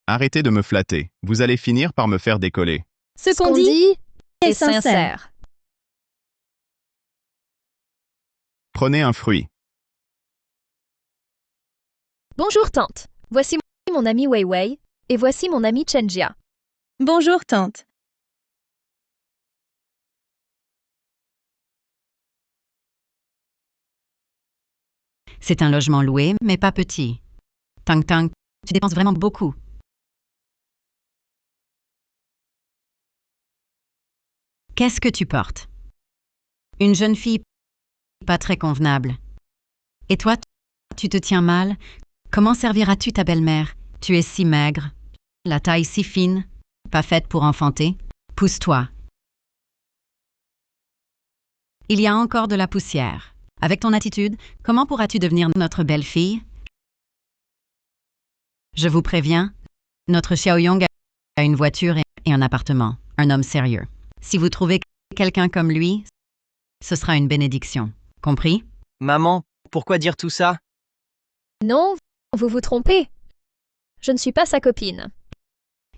arrêtez de me flatter. Vous allez finir par me faire décoller. Ce qu'on dit est est sincère. Prenez un fruit. Bonjour tante. Voici mon ami Wei Wei et voici mon ami Chenjia. Bonjour, tante. C'est un logement loué, mais pas petit. Tang Tang, tu dépenses vraiment beaucoup. Qu'est-ce que tu portes? Une jeune fille pas très convenable. Et toi, tu te tiens mal? Comment serviras-tu ta belle-mère? Tu es si maigre, la taille si fine, pas faite pour enfanter. Pousse-toi. Il y a encore de la poussière. Avec ton attitude, comment pourras-tu devenir notre belle-fille? Je vous préviens, notre Xiaoyong a une voiture et un appartement, un homme sérieux. Si vous trouvez quelqu'un comme lui, ce sera une bénédiction. Compris? Maman, pourquoi dire tout ça? Non, vous vous trompez. Je ne suis pas sa copine.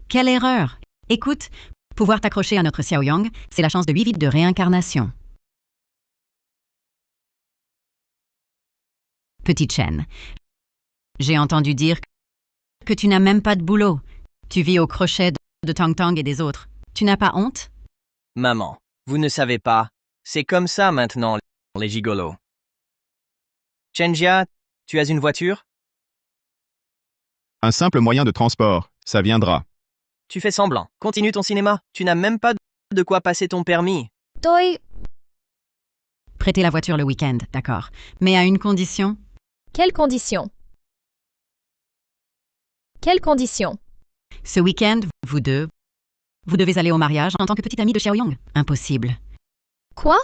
Quelle erreur! Écoute, pouvoir t'accrocher à notre Xiaoyong, c'est la chance de 8 vies de réincarnation. Petite Chen, j'ai entendu dire que tu n'as même pas de boulot. Tu vis au crochet de Tang Tang et des autres. Tu n'as pas honte? Maman, vous ne savez pas. C'est comme ça maintenant, les gigolos. Chenjia, tu as une voiture? Un simple moyen de transport, ça viendra. Tu fais semblant. Continue ton cinéma. Tu n'as même pas de quoi passer ton permis. Toi, Prêter la voiture le week-end, d'accord. Mais à une condition? quelles conditions? Quelles conditions? Ce week-end, vous deux, vous devez aller au mariage en tant que petite amie de Xiaoyong. Impossible. Quoi?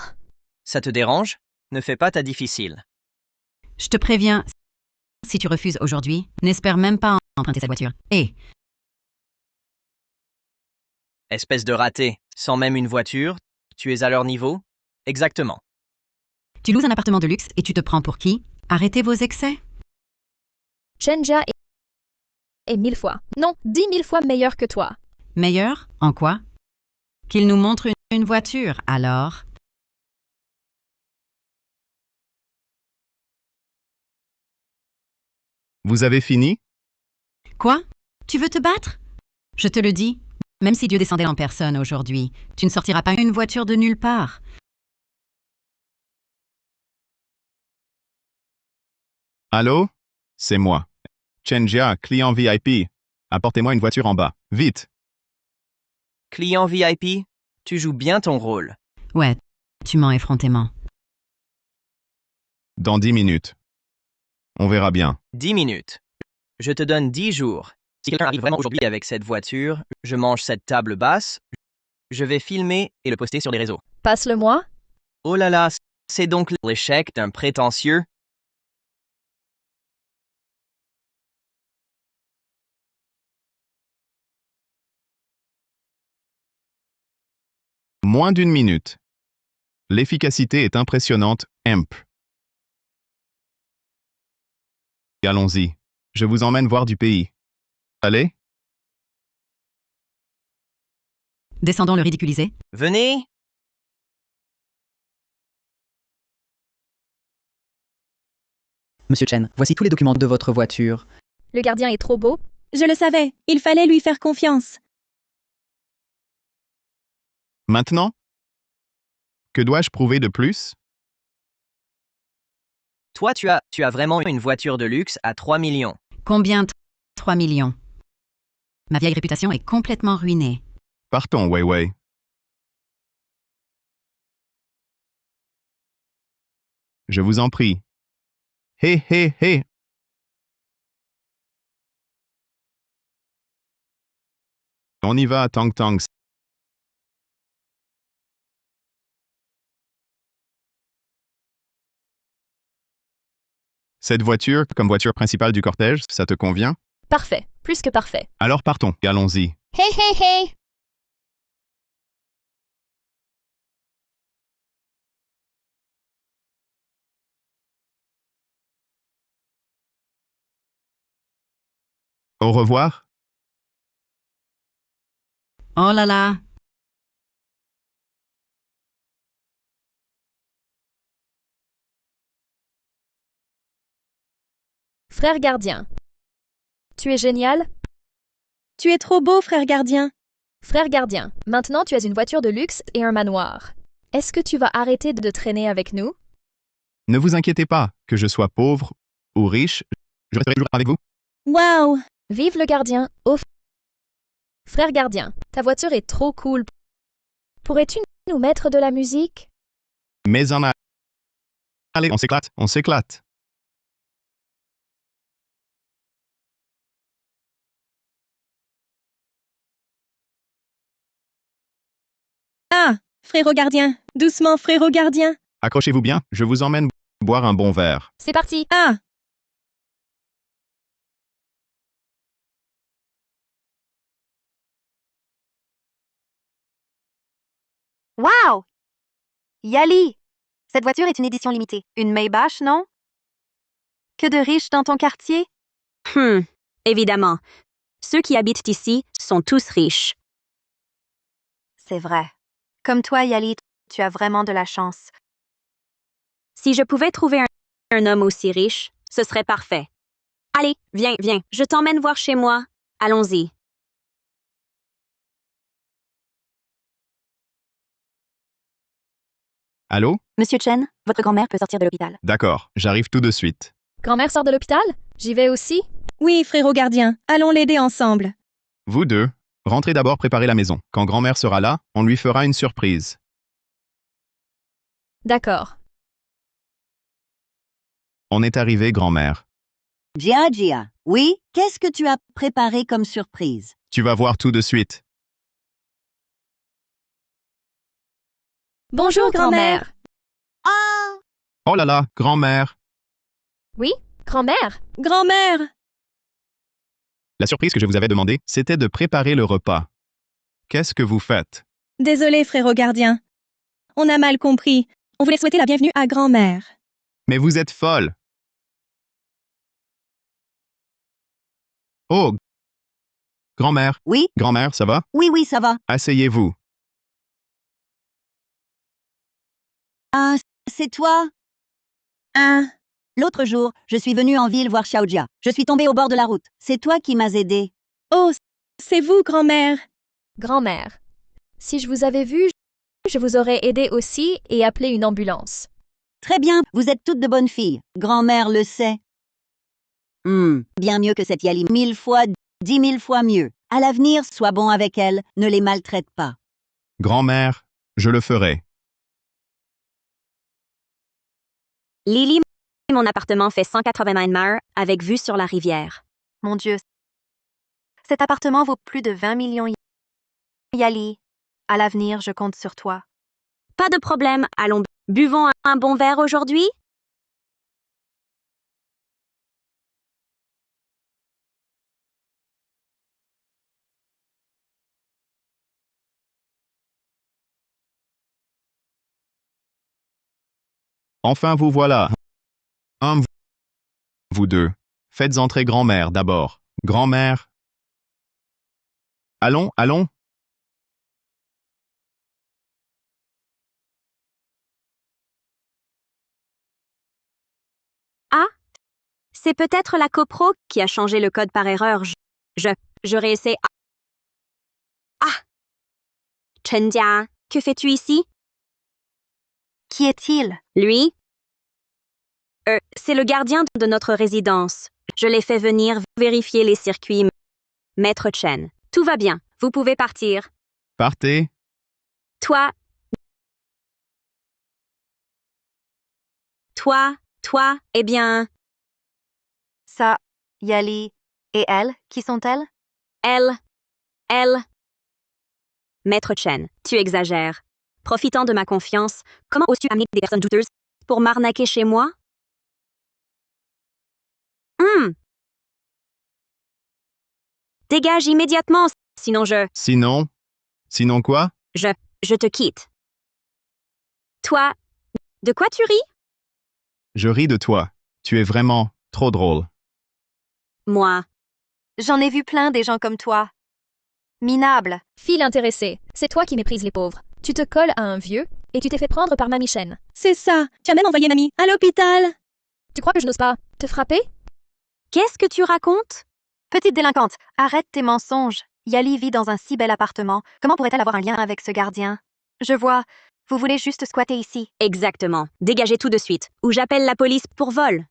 Ça te dérange? Ne fais pas ta difficile. Je te préviens, si tu refuses aujourd'hui, n'espère même pas emprunter cette voiture. Et Espèce de raté. Sans même une voiture, tu es à leur niveau? Exactement. tu loues un appartement de luxe et tu te prends pour qui? Arrêtez vos excès. Chenjia est 1000 fois, non, 10 000 fois meilleur que toi. Meilleur? En quoi? Qu'il nous montre une voiture, alors. Vous avez fini? Quoi? Tu veux te battre? Je te le dis, même si Dieu descendait en personne aujourd'hui, tu ne sortiras pas une voiture de nulle part. Allô? C'est moi. Chenjia, client VIP. Apportez-moi une voiture en bas. Vite! Client VIP, tu joues bien ton rôle. Ouais, tu mens effrontément. Dans 10 minutes. On verra bien. 10 minutes. Je te donne 10 jours. Si quelqu'un arrive vraiment aujourd'hui avec cette voiture, je mange cette table basse, je vais filmer et le poster sur les réseaux. Passe-le-moi. Oh là là, c'est donc l'échec d'un prétentieux. Moins d'1 minute. L'efficacité est impressionnante, Imp. Allons-y. Je vous emmène voir du pays. Allez? Descendons le ridiculiser. Venez! Monsieur Chen, voici tous les documents de votre voiture. Le gardien est trop beau. Je le savais, il fallait lui faire confiance. Maintenant? Que dois-je prouver de plus? Toi, tu as vraiment une voiture de luxe à 3 millions. Combien? 3 millions. Ma vieille réputation est complètement ruinée. Partons, Wei Wei. Je vous en prie. Hé, hé, hé! On y va, Tang Tang. Cette voiture, comme voiture principale du cortège, ça te convient? Parfait, plus que parfait. Alors partons, allons-y. Hey, hey, hey! Au revoir. Oh là là. Frère gardien. Tu es génial. Tu es trop beau, frère gardien. Frère gardien, maintenant tu as une voiture de luxe et un manoir. Est-ce que tu vas arrêter de traîner avec nous? Ne vous inquiétez pas, que je sois pauvre ou riche, je resterai toujours avec vous. Waouh! Vive le gardien. Oh, frère gardien, ta voiture est trop cool. Pourrais-tu nous mettre de la musique? Mais en a... Allez, on s'éclate, on s'éclate. Ah! Frérot gardien! Doucement, frérot gardien! Accrochez-vous bien, je vous emmène boire un bon verre. C'est parti. Ah! Wow! Yali! Cette voiture est une édition limitée. Une Maybach, non? Que de riches dans ton quartier? Évidemment. Ceux qui habitent ici sont tous riches. C'est vrai. Comme toi, Yali, tu as vraiment de la chance. Si je pouvais trouver un homme aussi riche, ce serait parfait. Allez, viens, viens, je t'emmène voir chez moi. Allons-y. Allô? Monsieur Chen, votre grand-mère peut sortir de l'hôpital. D'accord, j'arrive tout de suite. Grand-mère sort de l'hôpital? J'y vais aussi. Oui, frérot gardien, allons l'aider ensemble. Vous deux, rentrez d'abord préparer la maison. Quand grand-mère sera là, on lui fera une surprise. D'accord. On est arrivé, grand-mère. Gia, oui, qu'est-ce que tu as préparé comme surprise? Tu vas voir tout de suite. Bonjour, grand-mère. Ah! Oh là là, grand-mère. Oui, grand-mère. Grand-mère! La surprise que je vous avais demandé, c'était de préparer le repas. Qu'est-ce que vous faites? Désolé, frérot gardien. On a mal compris. On voulait souhaiter la bienvenue à grand-mère. Mais vous êtes folle. Oh! Grand-mère. Oui? Grand-mère, ça va? Oui, oui, ça va. Asseyez-vous. Ah, c'est toi? Ah! L'autre jour, je suis venue en ville voir Xiaojia. Je suis tombée au bord de la route. C'est toi qui m'as aidée. Oh, c'est vous, grand-mère. Grand-mère. Si je vous avais vu, je vous aurais aidé aussi et appelé une ambulance. Très bien, vous êtes toutes de bonnes filles. Grand-mère le sait. Bien mieux que cette Yali. 1000 fois, 10 000 fois mieux. À l'avenir, sois bon avec elle, ne les maltraite pas. Grand-mère, je le ferai. Lily, mon appartement fait 189 mètres avec vue sur la rivière. Mon Dieu. Cet appartement vaut plus de 20 millions. Yali, à l'avenir, je compte sur toi. Pas de problème, allons, buvons un bon verre aujourd'hui? Enfin vous voilà. Vous deux. Faites entrer grand-mère d'abord. Grand-mère. Allons, allons. Ah, c'est peut-être la copro qui a changé le code par erreur. Je réessaie. Ah! Chenjia, que fais-tu ici? Qui est-il? Lui? C'est le gardien de notre résidence. Je l'ai fait venir vérifier les circuits. Maître Chen, tout va bien. Vous pouvez partir. Partez. Toi, eh bien, Ça, Yali. Et elle, qui sont-elles? elle. Maître Chen, tu exagères. Profitant de ma confiance, comment oses-tu amener des personnes douteuses pour m'arnaquer chez moi? Dégage immédiatement, sinon Sinon quoi? je te quitte. Toi, de quoi tu ris? Je ris de toi. Tu es vraiment trop drôle. Moi, J'en ai vu plein des gens comme toi. Minable. Fille intéressée, c'est toi qui méprises les pauvres. Tu te colles à un vieux et tu t'es fait prendre par Mamie Chen. C'est ça. Tu as même envoyé mamie à l'hôpital. Tu crois que je n'ose pas te frapper? Qu'est-ce que tu racontes? Petite délinquante, arrête tes mensonges. Yali vit dans un si bel appartement. Comment pourrait-elle avoir un lien avec ce gardien? Je vois. Vous voulez juste squatter ici. Exactement. Dégagez tout de suite, ou j'appelle la police pour vol.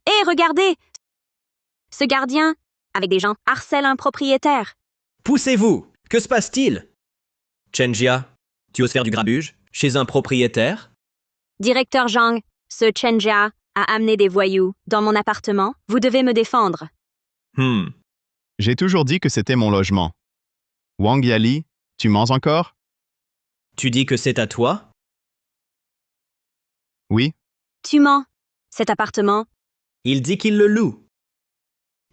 Hé, regardez! Ce gardien, avec des gens, harcèle un propriétaire. Poussez-vous! Que se passe-t-il? Chenjia, tu oses faire du grabuge chez un propriétaire? Directeur Zhang, ce Chenjia a amené des voyous dans mon appartement. Vous devez me défendre. J'ai toujours dit que c'était mon logement. Wang Yali, tu mens encore? Tu dis que c'est à toi? Oui. Tu mens. Cet appartement. Il dit qu'il le loue.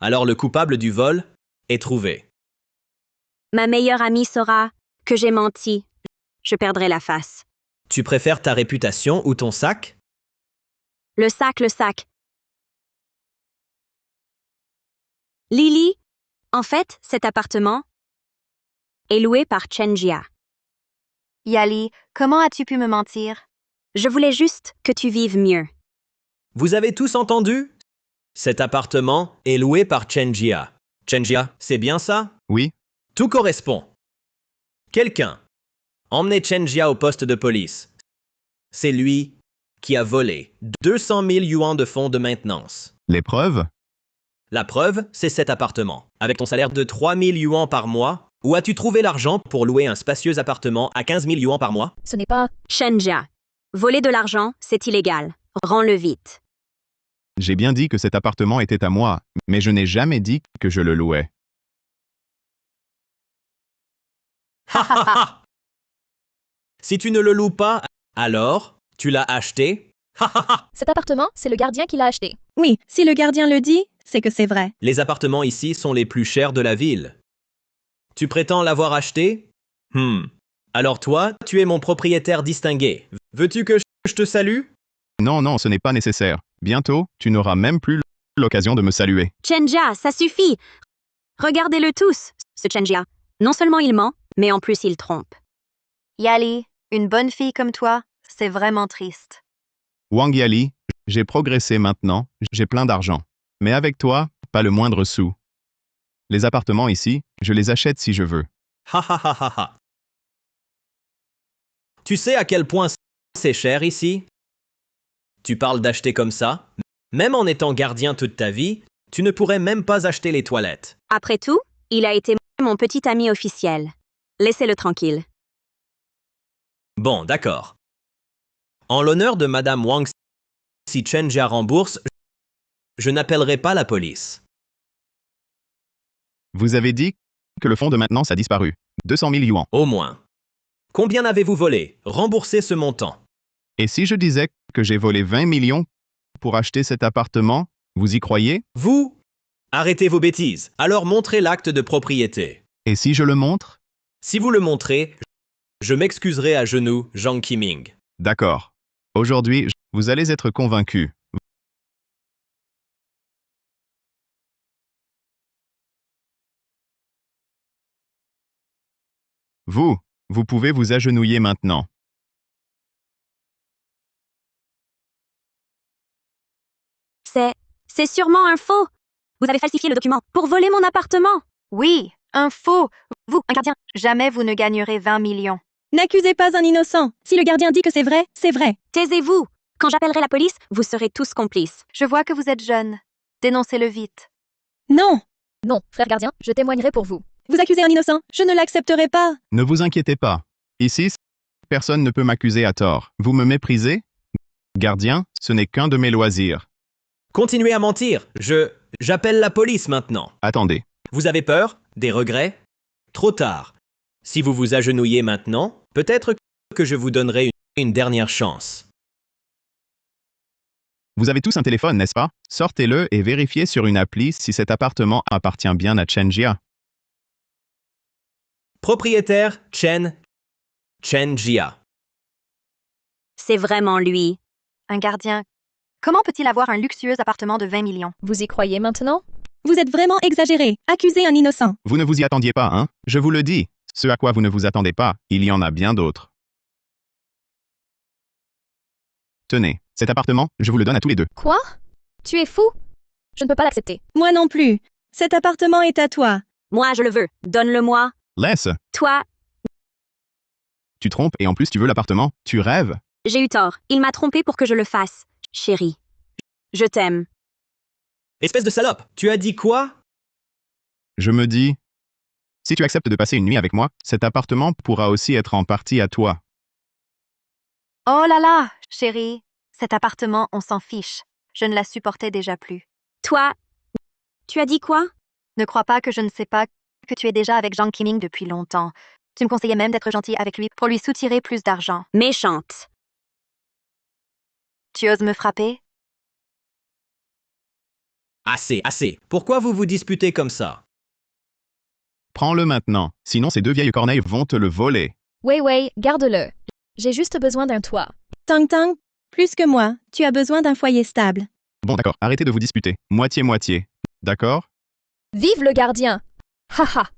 Alors le coupable du vol est trouvé. Ma meilleure amie saura que j'ai menti. Je perdrai la face. Tu préfères ta réputation ou ton sac? Le sac, le sac. Lily, en fait, cet appartement est loué par Chenjia. Yali, comment as-tu pu me mentir? Je voulais juste que tu vives mieux. Vous avez tous entendu? Cet appartement est loué par Chenjia. Chenjia, c'est bien ça? Oui. Tout correspond. Quelqu'un, emmenez Chenjia au poste de police. C'est lui qui a volé 200 000 yuans de fonds de maintenance. Les preuves? La preuve, c'est cet appartement. Avec ton salaire de 3 000 yuans par mois, où as-tu trouvé l'argent pour louer un spacieux appartement à 15 000 yuans par mois? Ce n'est pas... Chenjia, voler de l'argent, c'est illégal. Rends-le vite. J'ai bien dit que cet appartement était à moi, mais je n'ai jamais dit que je le louais. Si tu ne le loues pas, alors tu l'as acheté? Cet appartement, c'est le gardien qui l'a acheté. Oui, si le gardien le dit, c'est que c'est vrai. Les appartements ici sont les plus chers de la ville. Tu prétends l'avoir acheté? Alors toi, tu es mon propriétaire distingué. Veux-tu que je te salue? Non, non, ce n'est pas nécessaire. Bientôt, tu n'auras même plus l'occasion de me saluer. Chenjia, ça suffit. Regardez-le tous, ce Chenjia. Non seulement il ment, mais en plus il trompe. Yali, une bonne fille comme toi, c'est vraiment triste. Wang Yali, j'ai progressé maintenant, j'ai plein d'argent. Mais avec toi, pas le moindre sou. Les appartements ici, je les achète si je veux. Tu sais à quel point c'est cher ici? Tu parles d'acheter comme ça? Même en étant gardien toute ta vie, tu ne pourrais même pas acheter les toilettes. Après tout, il a été mon petit ami officiel. Laissez-le tranquille. Bon, d'accord. En l'honneur de Madame Wang, si Chenjia rembourse, je n'appellerai pas la police. Vous avez dit que le fonds de maintenance a disparu. 200 000 yuans. Au moins. Combien avez-vous volé? Remboursez ce montant. Et si je disais que j'ai volé 20 millions pour acheter cet appartement, vous y croyez? Vous? Arrêtez vos bêtises. Alors montrez l'acte de propriété. Et si je le montre? Si vous le montrez, je m'excuserai à genoux, Zhang Qiming. D'accord. Aujourd'hui, vous allez être convaincu. Vous pouvez vous agenouiller maintenant. C'est sûrement un faux. Vous avez falsifié le document pour voler mon appartement. Oui, un faux. Vous, un gardien, jamais vous ne gagnerez 20 millions. N'accusez pas un innocent. Si le gardien dit que c'est vrai, c'est vrai. Taisez-vous. Quand j'appellerai la police, vous serez tous complices. Je vois que vous êtes jeune. Dénoncez-le vite. Non. Non, frère gardien, je témoignerai pour vous. Vous accusez un innocent. Je ne l'accepterai pas. Ne vous inquiétez pas. Ici, personne ne peut m'accuser à tort. Vous me méprisez? Gardien, ce n'est qu'un de mes loisirs. Continuez à mentir. J'appelle la police maintenant. Attendez. Vous avez peur? Des regrets? Trop tard. Si vous vous agenouillez maintenant, peut-être que je vous donnerai une dernière chance. Vous avez tous un téléphone, n'est-ce pas? Sortez-le et vérifiez sur une appli si cet appartement appartient bien à Chenjia. Propriétaire Chenjia. C'est vraiment lui. Un gardien Comment peut-il avoir un luxueux appartement de 20 millions? Vous y croyez maintenant? Vous êtes vraiment exagéré. Accusez un innocent. Vous ne vous y attendiez pas, hein? Je vous le dis. Ce à quoi vous ne vous attendez pas, il y en a bien d'autres. Tenez, cet appartement, je vous le donne à tous les deux. Quoi? Tu es fou? Je ne peux pas l'accepter. Moi non plus. Cet appartement est à toi. Moi, je le veux. Donne-le-moi. Laisse. Toi, Tu trompes et en plus tu veux l'appartement. Tu rêves. j'ai eu tort. Il m'a trompé pour que je le fasse. Chérie, je t'aime. Espèce de salope, tu as dit quoi? Je me dis, si tu acceptes de passer une nuit avec moi, cet appartement pourra aussi être en partie à toi. Oh là là, chérie, cet appartement, on s'en fiche. Je ne la supportais déjà plus. Toi, tu as dit quoi? Ne crois pas que je ne sais pas que tu es déjà avec Zhang Qiming depuis longtemps. Tu me conseillais même d'être gentil avec lui pour lui soutirer plus d'argent. Méchante. Tu oses me frapper? Assez, assez. Pourquoi vous vous disputez comme ça? Prends-le maintenant, sinon ces deux vieilles corneilles vont te le voler. Wei, garde-le. J'ai juste besoin d'un toit. Tang Tang, plus que moi, tu as besoin d'un foyer stable. Bon d'accord, arrêtez de vous disputer. Moitié-moitié. D'accord? Vive le gardien! Haha!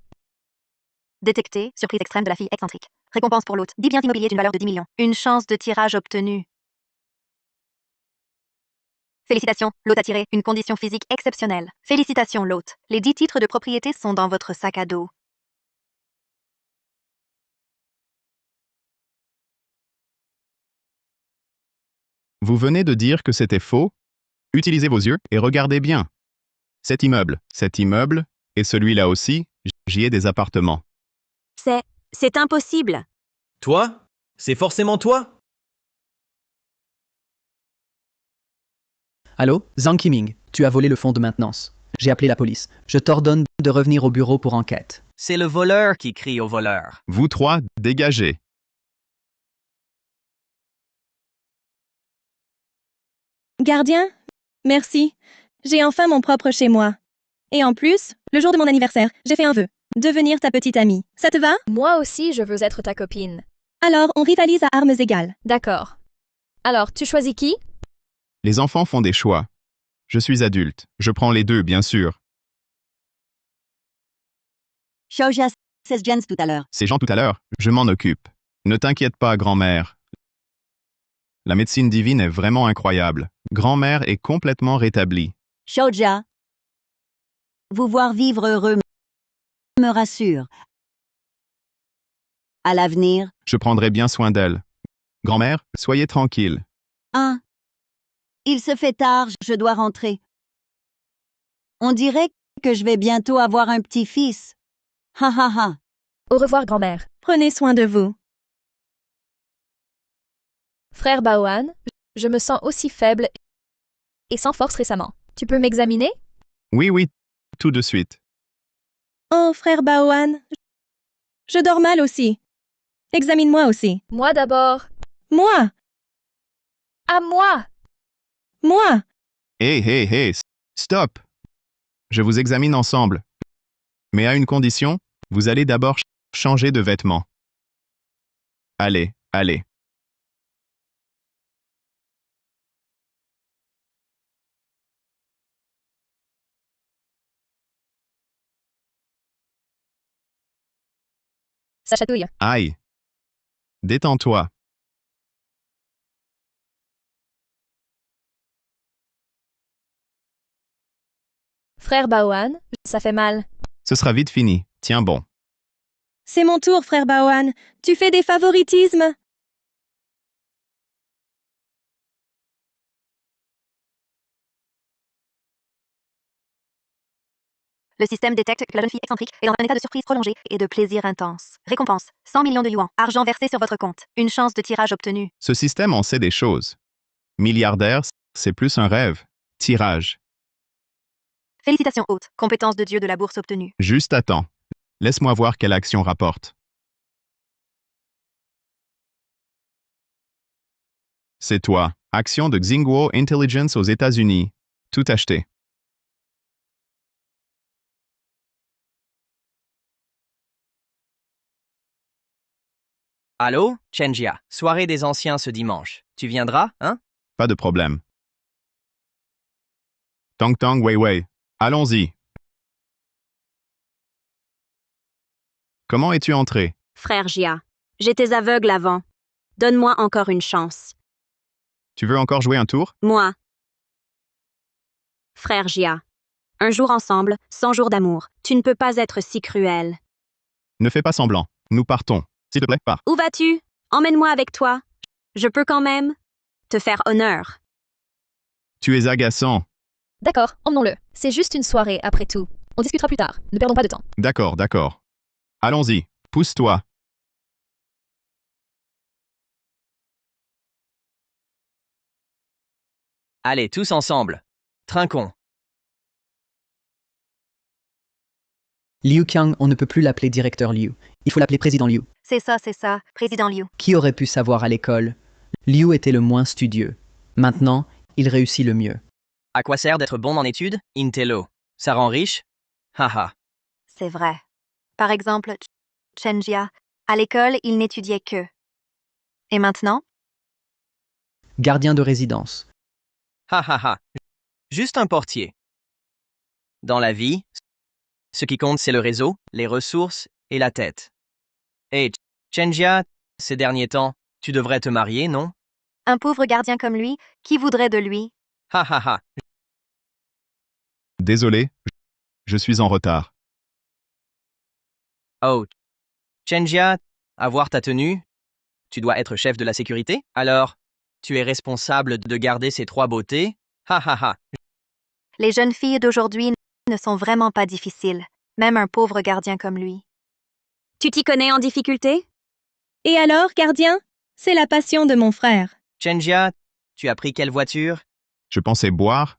Détecté, surprise extrême de la fille excentrique. Récompense pour l'hôte, 10 biens immobiliers d'une valeur de 10 millions. Une chance de tirage obtenue. Félicitations, l'hôte a tiré une condition physique exceptionnelle. Félicitations, l'hôte. Les 10 titres de propriété sont dans votre sac à dos. Vous venez de dire que c'était faux? Utilisez vos yeux et regardez bien. Cet immeuble, et celui-là aussi, j'y ai des appartements. C'est impossible. Toi? C'est forcément toi? Allô, Zhang Qiming, tu as volé le fonds de maintenance. J'ai appelé la police. Je t'ordonne de revenir au bureau pour enquête. C'est le voleur qui crie au voleur. Vous trois, dégagez. Gardien, merci. J'ai enfin mon propre chez moi. Et en plus, le jour de mon anniversaire, j'ai fait un vœu. Devenir ta petite amie. Ça te va? Moi aussi, je veux être ta copine. Alors, on rivalise à armes égales. D'accord. Alors, tu choisis qui? Les enfants font des choix. Je suis adulte. Je prends les deux, bien sûr. Shoja, c'est Jens tout à l'heure. Ces gens tout à l'heure, je m'en occupe. Ne t'inquiète pas, grand-mère. La médecine divine est vraiment incroyable. Grand-mère est complètement rétablie. Shoja, vous voir vivre heureux me rassure. À l'avenir, Je prendrai bien soin d'elle. Grand-mère, soyez tranquille. il se fait tard, je dois rentrer. On dirait que je vais bientôt avoir un petit-fils. Ha ha ha. Au revoir, grand-mère. Prenez soin de vous. Frère Baoan, je me sens aussi faible et sans force récemment. Tu peux m'examiner? Oui, tout de suite. Oh, frère Baoan, je dors mal aussi. Examine-moi aussi. Moi d'abord. Moi! À moi! Moi! Hey, stop! Je vous examine ensemble. Mais à une condition, vous allez d'abord changer de vêtements. Allez. Ça chatouille. Aïe. Détends-toi. Frère Baoan, ça fait mal. Ce sera vite fini. Tiens bon. C'est mon tour, frère Baoan. Tu fais des favoritismes. Le système détecte que la jeune fille excentrique est dans un état de surprise prolongée et de plaisir intense. Récompense, 100 millions de yuans. Argent versé sur votre compte. Une chance de tirage obtenue. Ce système en sait des choses. Milliardaire, c'est plus un rêve. Tirage. Félicitations hôte. Compétence de dieu de la bourse obtenue. Juste attends. Laisse-moi voir quelle action rapporte. C'est toi. Action de Xinguo Intelligence aux États-Unis. Tout acheté. Allô, Chenjia, soirée des anciens ce dimanche. Tu viendras, hein? Pas de problème. Tang Tang Wei Wei. Allons-y. Comment es-tu entré? Frère Jia, j'étais aveugle avant. Donne-moi encore une chance. Tu veux encore jouer un tour? Moi. Frère Jia. Un jour ensemble, 100 jours d'amour. Tu ne peux pas être si cruel. Ne fais pas semblant. Nous partons. S'il te plaît, pars. Où vas-tu? Emmène-moi avec toi. Je peux quand même te faire honneur. Tu es agaçant. D'accord, emmenons-le. C'est juste une soirée, après tout. On discutera plus tard. Ne perdons pas de temps. D'accord, d'accord. Allons-y. Pousse-toi. Allez, tous ensemble. Trinquons. Liu Qiang, on ne peut plus l'appeler directeur Liu. Il faut l'appeler président Liu. C'est ça, président Liu. Qui aurait pu savoir à l'école? Liu était le moins studieux. Maintenant, il réussit le mieux. À quoi sert d'être bon en études? Intello. Ça rend riche? Haha. C'est vrai. Par exemple, Chen Jia, à l'école, il n'étudiait que. Et maintenant? Gardien de résidence. Ha. Juste un portier. Dans la vie, ce qui compte, c'est le réseau, les ressources et la tête. Hey, Chen Jia, ces derniers temps, tu devrais te marier, non? Un pauvre gardien comme lui, qui voudrait de lui? Ha. Désolé, je suis en retard. Oh, Chen Jia, avoir ta tenue, tu dois être chef de la sécurité? Alors, tu es responsable de garder ces 3 beautés? Ha. Les jeunes filles d'aujourd'hui ne sont vraiment pas difficiles, même un pauvre gardien comme lui. Tu t'y connais en difficulté? Et alors, gardien? C'est la passion de mon frère. Chen Jia, tu as pris quelle voiture? Je pensais boire,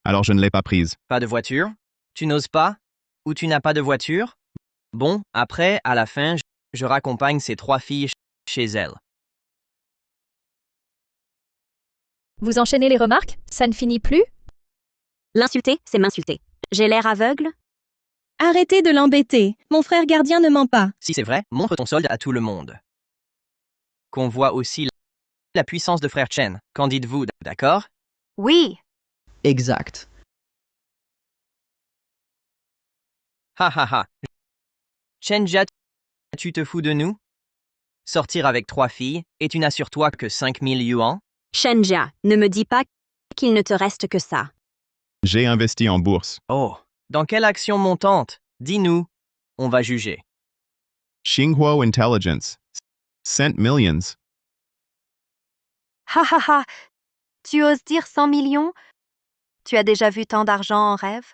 alors je ne l'ai pas prise. Pas de voiture? Tu n'oses pas? Ou tu n'as pas de voiture? Bon, après, à la fin, je raccompagne ces 3 filles chez elles. Vous enchaînez les remarques? Ça ne finit plus? L'insulter, c'est m'insulter. J'ai l'air aveugle? Arrêtez de l'embêter. Mon frère gardien ne ment pas. Si c'est vrai, montre ton solde à tout le monde. Qu'on voit aussi la puissance de frère Chen. Qu'en dites-vous, d'accord? Oui. Exact. Ha. Chen Jia, tu te fous de nous? Sortir avec 3 filles, et tu n'as sur toi que 5000 yuan? Chen Jia, ne me dis pas qu'il ne te reste que ça. J'ai investi en bourse. Oh, dans quelle action montante? Dis-nous. On va juger. Xinghua Intelligence. Sent millions. Ha. Tu oses dire 100 millions? Tu as déjà vu tant d'argent en rêve?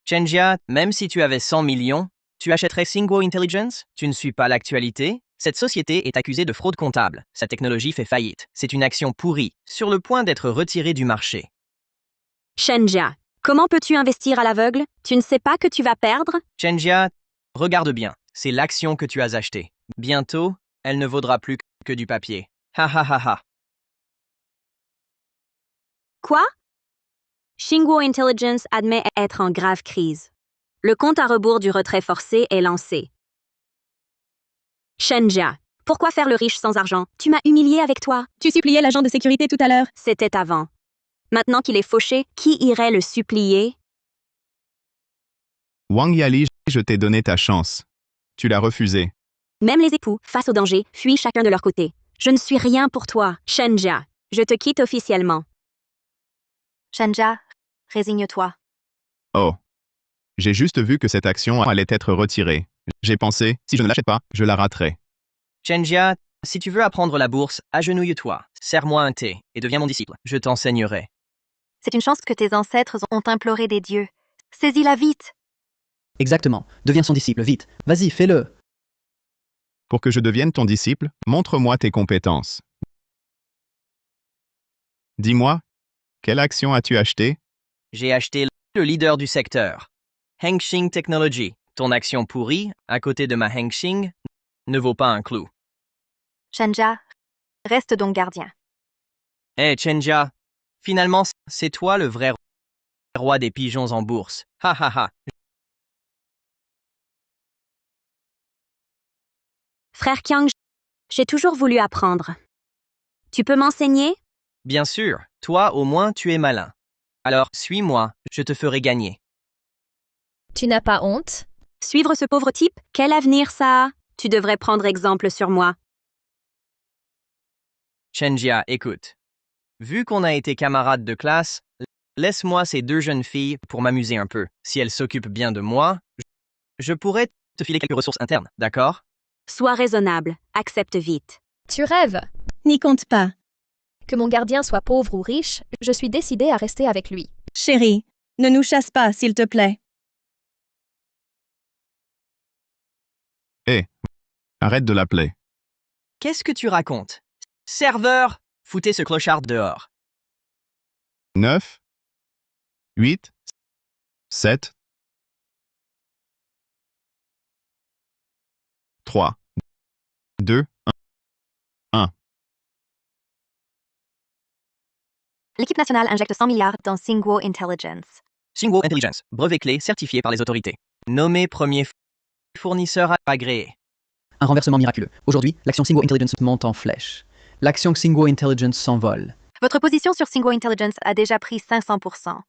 Chen Jia, même si tu avais 100 millions, tu achèterais Xinghua Intelligence? Tu ne suis pas l'actualité? Cette société est accusée de fraude comptable. Sa technologie fait faillite. C'est une action pourrie, sur le point d'être retirée du marché. Chen Jia, comment peux-tu investir à l'aveugle? Tu ne sais pas que tu vas perdre? Chen Jia, regarde bien. C'est l'action que tu as achetée. Bientôt, elle ne vaudra plus que du papier. Ha. Quoi? Xinguo Intelligence admet être en grave crise. Le compte à rebours du retrait forcé est lancé. Chen Jia, pourquoi faire le riche sans argent? Tu m'as humilié avec toi. Tu suppliais l'agent de sécurité tout à l'heure. C'était avant. Maintenant qu'il est fauché, qui irait le supplier? Wang Yali, je t'ai donné ta chance. Tu l'as refusée. Même les époux, face au danger, fuient chacun de leur côté. Je ne suis rien pour toi, Chen Jia. Je te quitte officiellement. Chen Jia, résigne-toi. Oh. J'ai juste vu que cette action allait être retirée. J'ai pensé, si je ne l'achète pas, je la raterai. Chen Jia, si tu veux apprendre la bourse, agenouille-toi, serre-moi un thé et deviens mon disciple. Je t'enseignerai. C'est une chance que tes ancêtres ont imploré des dieux. Saisis-la vite. Exactement. Deviens son disciple, vite. Vas-y, fais-le. Pour que je devienne ton disciple, montre-moi tes compétences. Dis-moi, quelle action as-tu acheté? J'ai acheté le leader du secteur. Hengxing Technology. Ton action pourrie, à côté de ma Hengxing, ne vaut pas un clou. Chen Jia, reste donc gardien. Hey Chen Jia, finalement, c'est toi le vrai roi des pigeons en bourse. Ha. Frère Qiang, j'ai toujours voulu apprendre. Tu peux m'enseigner? Bien sûr, toi au moins tu es malin. Alors, suis-moi, je te ferai gagner. Tu n'as pas honte? Suivre ce pauvre type? Quel avenir ça a? Tu devrais prendre exemple sur moi. Chenjia, écoute. Vu qu'on a été camarades de classe, laisse-moi ces deux jeunes filles pour m'amuser un peu. Si elles s'occupent bien de moi, je pourrais te filer quelques ressources internes, d'accord? Sois raisonnable, accepte vite. Tu rêves? N'y compte pas. Que mon gardien soit pauvre ou riche, je suis décidée à rester avec lui. Chérie, ne nous chasse pas, s'il te plaît. Hé, arrête de l'appeler. Qu'est-ce que tu racontes? Serveur, foutez ce clochard dehors. 9, 8, 7, 3, 2, 1. L'équipe nationale injecte 100 milliards dans Singwo Intelligence. Singwo Intelligence, brevet clé certifié par les autorités. Nommé premier fournisseur agréé. Un renversement miraculeux. Aujourd'hui, l'action Singwo Intelligence monte en flèche. L'action Singwo Intelligence s'envole. Votre position sur Singwo Intelligence a déjà pris 500%.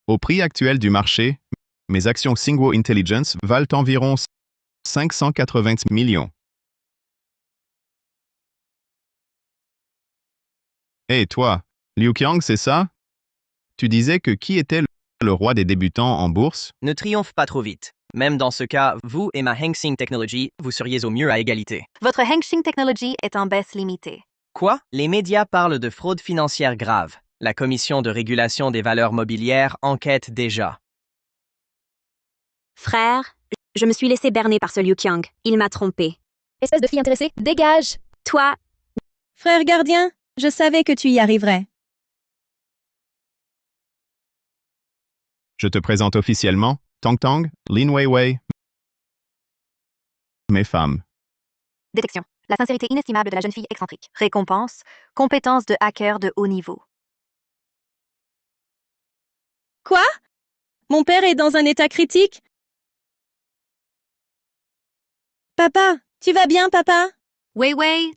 Au prix actuel du marché, mes actions Singwo Intelligence valent environ 580 millions. Hé, toi, Liu Qiang, c'est ça? Tu disais que qui était le roi des débutants en bourse? Ne triomphe pas trop vite. Même dans ce cas, vous et ma Hengxing Technology, vous seriez au mieux à égalité. Votre Hengxing Technology est en baisse limitée. Quoi? Les médias parlent de fraude financière grave. La Commission de régulation des valeurs mobilières enquête déjà. Frère, je me suis laissé berner par ce Liu Qiang. Il m'a trompé. Espèce de fille intéressée, dégage! Toi, Frère gardien, je savais que tu y arriverais. Je te présente officiellement Tong Tong, Lin Weiwei, mes femmes. Détection. La sincérité inestimable de la jeune fille excentrique. Récompense. Compétences de hacker de haut niveau. Quoi? Mon père est dans un état critique? Papa, tu vas bien, papa? Weiwei,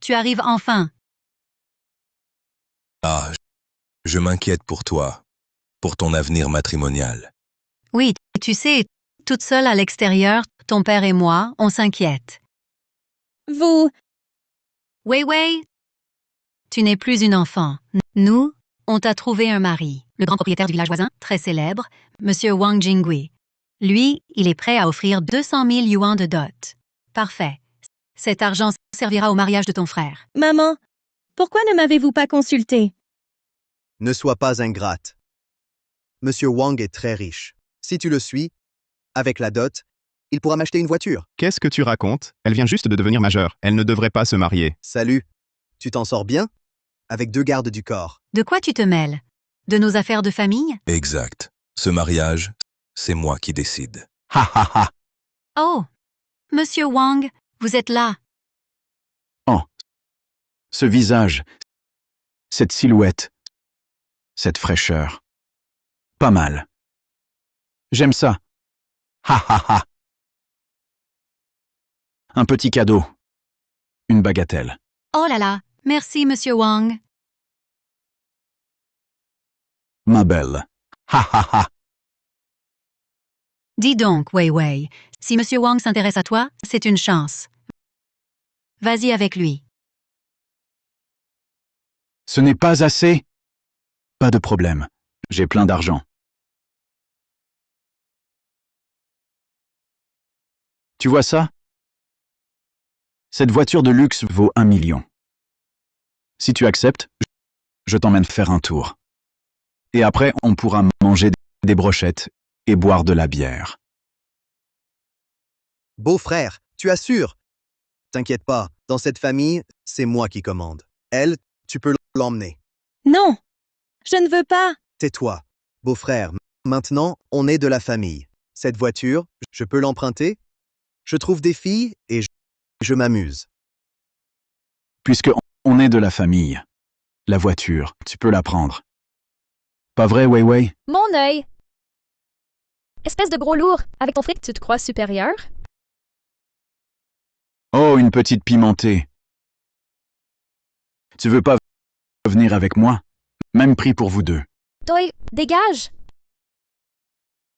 tu arrives enfin. Ah, je m'inquiète pour toi, pour ton avenir matrimonial. Oui, tu sais, toute seule à l'extérieur, ton père et moi, on s'inquiète. Vous... Weiwei, tu n'es plus une enfant. Nous, on t'a trouvé un mari. Le grand propriétaire du village voisin, très célèbre, Monsieur Wang Jingui. Lui, il est prêt à offrir 200 000 yuans de dot. Parfait. Cet argent servira au mariage de ton frère. Maman, pourquoi ne m'avez-vous pas consulté? Ne sois pas ingrate. Monsieur Wang est très riche. Si tu le suis, avec la dot, il pourra m'acheter une voiture. Qu'est-ce que tu racontes? Elle vient juste de devenir majeure. Elle ne devrait pas se marier. Salut. Tu t'en sors bien? Avec 2 gardes du corps. De quoi tu te mêles? De nos affaires de famille? Exact. Ce mariage, c'est moi qui décide. Ha ha ha. Oh, Monsieur Wang, vous êtes là. Oh, ce visage, cette silhouette, cette fraîcheur. Pas mal. J'aime ça. Ha ha ha. Un petit cadeau. Une bagatelle. Oh là là, merci Monsieur Wang. Ma belle. Ha ha ha. Dis donc, Weiwei, si Monsieur Wang s'intéresse à toi, c'est une chance. Vas-y avec lui. Ce n'est pas assez? Pas de problème. J'ai plein d'argent. Tu vois ça? Cette voiture de luxe vaut 1 million. Si tu acceptes, je t'emmène faire un tour. Et après, on pourra manger des brochettes et boire de la bière. Beau-frère, tu assures? T'inquiète pas, dans cette famille, c'est moi qui commande. Elle, tu peux l'emmener. Non, je ne veux pas. Tais-toi. Beau-frère, maintenant, on est de la famille. Cette voiture, je peux l'emprunter? Je trouve des filles et je m'amuse. Puisque on est de la famille, la voiture, tu peux la prendre. Pas vrai, Weiwei? Mon œil! Espèce de gros lourd, avec ton fric, tu te crois supérieur? Oh, une petite pimentée. Tu veux pas venir avec moi? Même prix pour vous deux. Toi, dégage!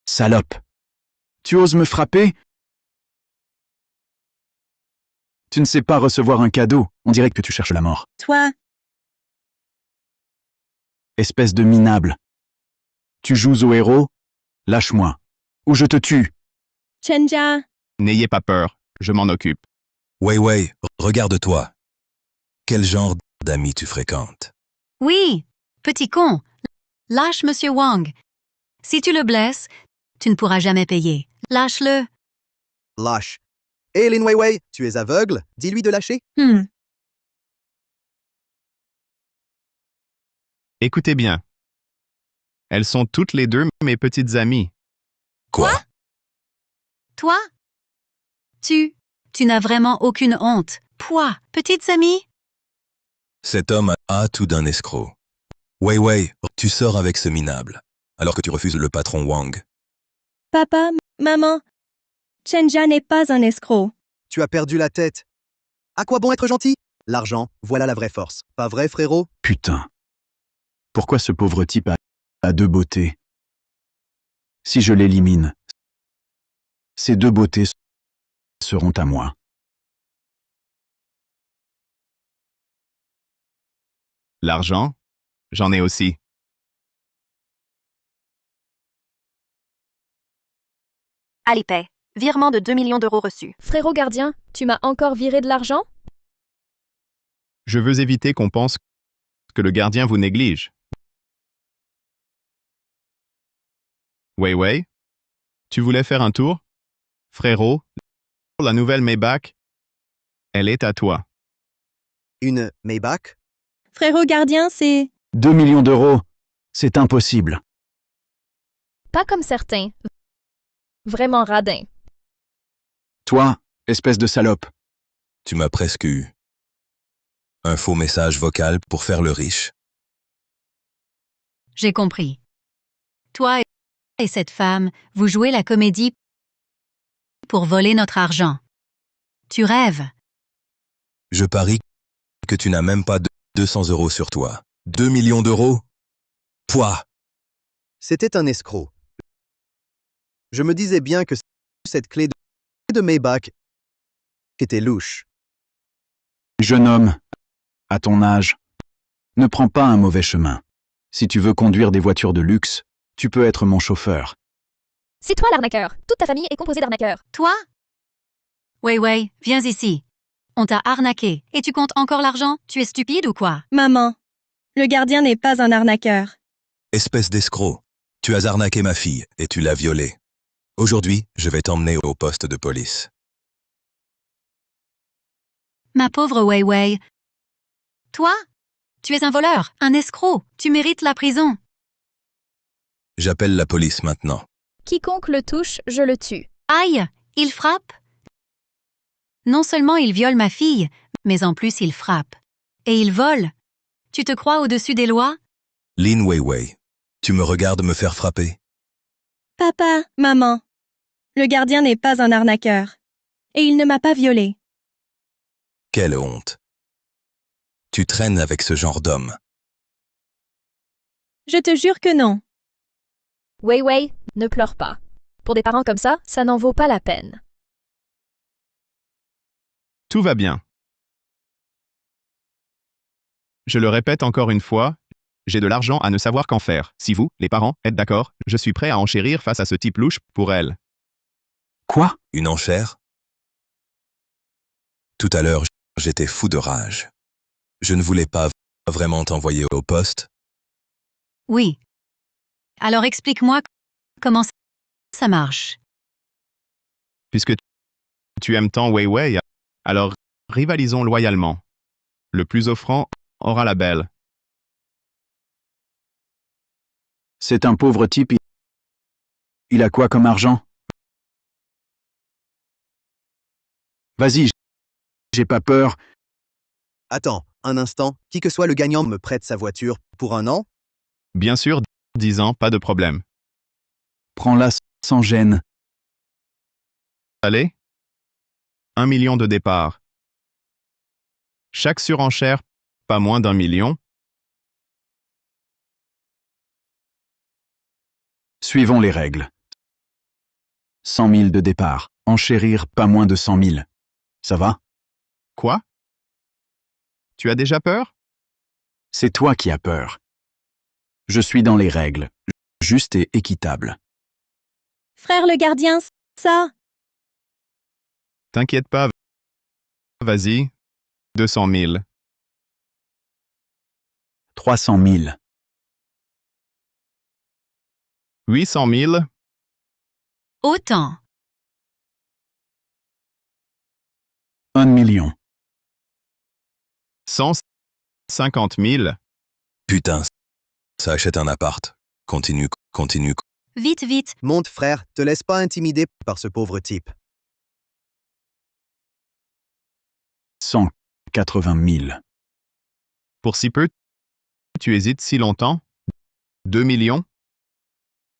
Salope. Tu oses me frapper? Tu ne sais pas recevoir un cadeau. On dirait que tu cherches la mort. Toi, Espèce de minable. Tu joues au héros? Lâche-moi. Ou je te tue. Chenja, N'ayez pas peur, je m'en occupe. Wei Wei, regarde-toi. Quel genre d'amis tu fréquentes? Oui, petit con. Lâche Monsieur Wang. Si tu le blesses, tu ne pourras jamais payer. Lâche-le. Lâche. Hé, Lin Weiwei, tu es aveugle? Dis-lui de lâcher. Écoutez bien. Elles sont toutes les deux mes petites amies. Quoi? Toi? Tu n'as vraiment aucune honte. Pouah, petites amies? Cet homme a tout d'un escroc. Wei Wei, tu sors avec ce minable, alors que tu refuses le patron Wang. papa, maman, Chenja n'est pas un escroc. Tu as perdu la tête. À quoi bon être gentil? L'argent, voilà la vraie force. Pas vrai, frérot? Putain. Pourquoi ce pauvre type a deux beautés? Si je l'élimine, ces deux beautés seront à moi. L'argent, j'en ai aussi. Alipay. Virement de 2 millions d'euros reçus. Frérot gardien, tu m'as encore viré de l'argent? Je veux éviter qu'on pense que le gardien vous néglige. Wei Wei, tu voulais faire un tour? Frérot, la nouvelle Maybach, elle est à toi. Une Maybach? Frérot gardien, c'est... 2 millions d'euros, c'est impossible. Pas comme certains. Vraiment radin. Toi, espèce de salope. Tu m'as presque eu. Un faux message vocal pour faire le riche. J'ai compris. Toi et cette femme, vous jouez la comédie pour voler notre argent. Tu rêves. Je parie que tu n'as même pas 200 euros sur toi. 2 millions d'euros? Pouah! C'était un escroc. Je me disais bien que cette clé de Maybach était louche. Jeune homme, à ton âge, ne prends pas un mauvais chemin. Si tu veux conduire des voitures de luxe, tu peux être mon chauffeur. C'est toi l'arnaqueur. Toute ta famille est composée d'arnaqueurs. Toi? Wei Wei, viens ici. On t'a arnaqué. Et tu comptes encore l'argent? Tu es stupide ou quoi? Maman, le gardien n'est pas un arnaqueur. Espèce d'escroc. Tu as arnaqué ma fille et tu l'as violée. Aujourd'hui, je vais t'emmener au poste de police. Ma pauvre Wei Wei. Toi? Tu es un voleur, un escroc. Tu mérites la prison. J'appelle la police maintenant. Quiconque le touche, je le tue. Aïe, il frappe? Non seulement il viole ma fille, mais en plus il frappe. Et il vole. Tu te crois au-dessus des lois? Lin Weiwei, tu me regardes me faire frapper? Papa, maman, le gardien n'est pas un arnaqueur. Et il ne m'a pas violée. Quelle honte. Tu traînes avec ce genre d'homme. Je te jure que non. Wei Wei, ne pleure pas. Pour des parents comme ça n'en vaut pas la peine. Tout va bien. Je le répète encore une fois, j'ai de l'argent à ne savoir qu'en faire. Si vous, les parents, êtes d'accord, je suis prêt à enchérir face à ce type louche pour elle. Quoi? Une enchère? Tout à l'heure, j'étais fou de rage. Je ne voulais pas vraiment t'envoyer au poste. Oui. Alors explique-moi comment ça marche. Puisque tu aimes tant Wei Wei, alors rivalisons loyalement. Le plus offrant aura la belle. C'est un pauvre type. Il a quoi comme argent? Vas-y, j'ai pas peur. Attends, un instant, qui que soit le gagnant me prête sa voiture pour un an? Bien sûr, 10 ans, pas de problème. Prends-la sans gêne. Allez? 1 million de départ. Chaque surenchère, pas moins d'1 million. Suivons les règles. 100 000 de départ. Enchérir pas moins de 100 000. Ça va? Quoi? Tu as déjà peur? C'est toi qui as peur. Je suis dans les règles. Juste et équitable. Frère le gardien, ça. T'inquiète pas. Vas-y. 200 000. 300 000. 800 000. Autant. 1 million. 150 000. Putain, ça achète un appart. Continue, continue. Vite, vite. Monte, frère, te laisse pas intimider par ce pauvre type. 180 000. Pour si peu, tu hésites si longtemps? 2 millions?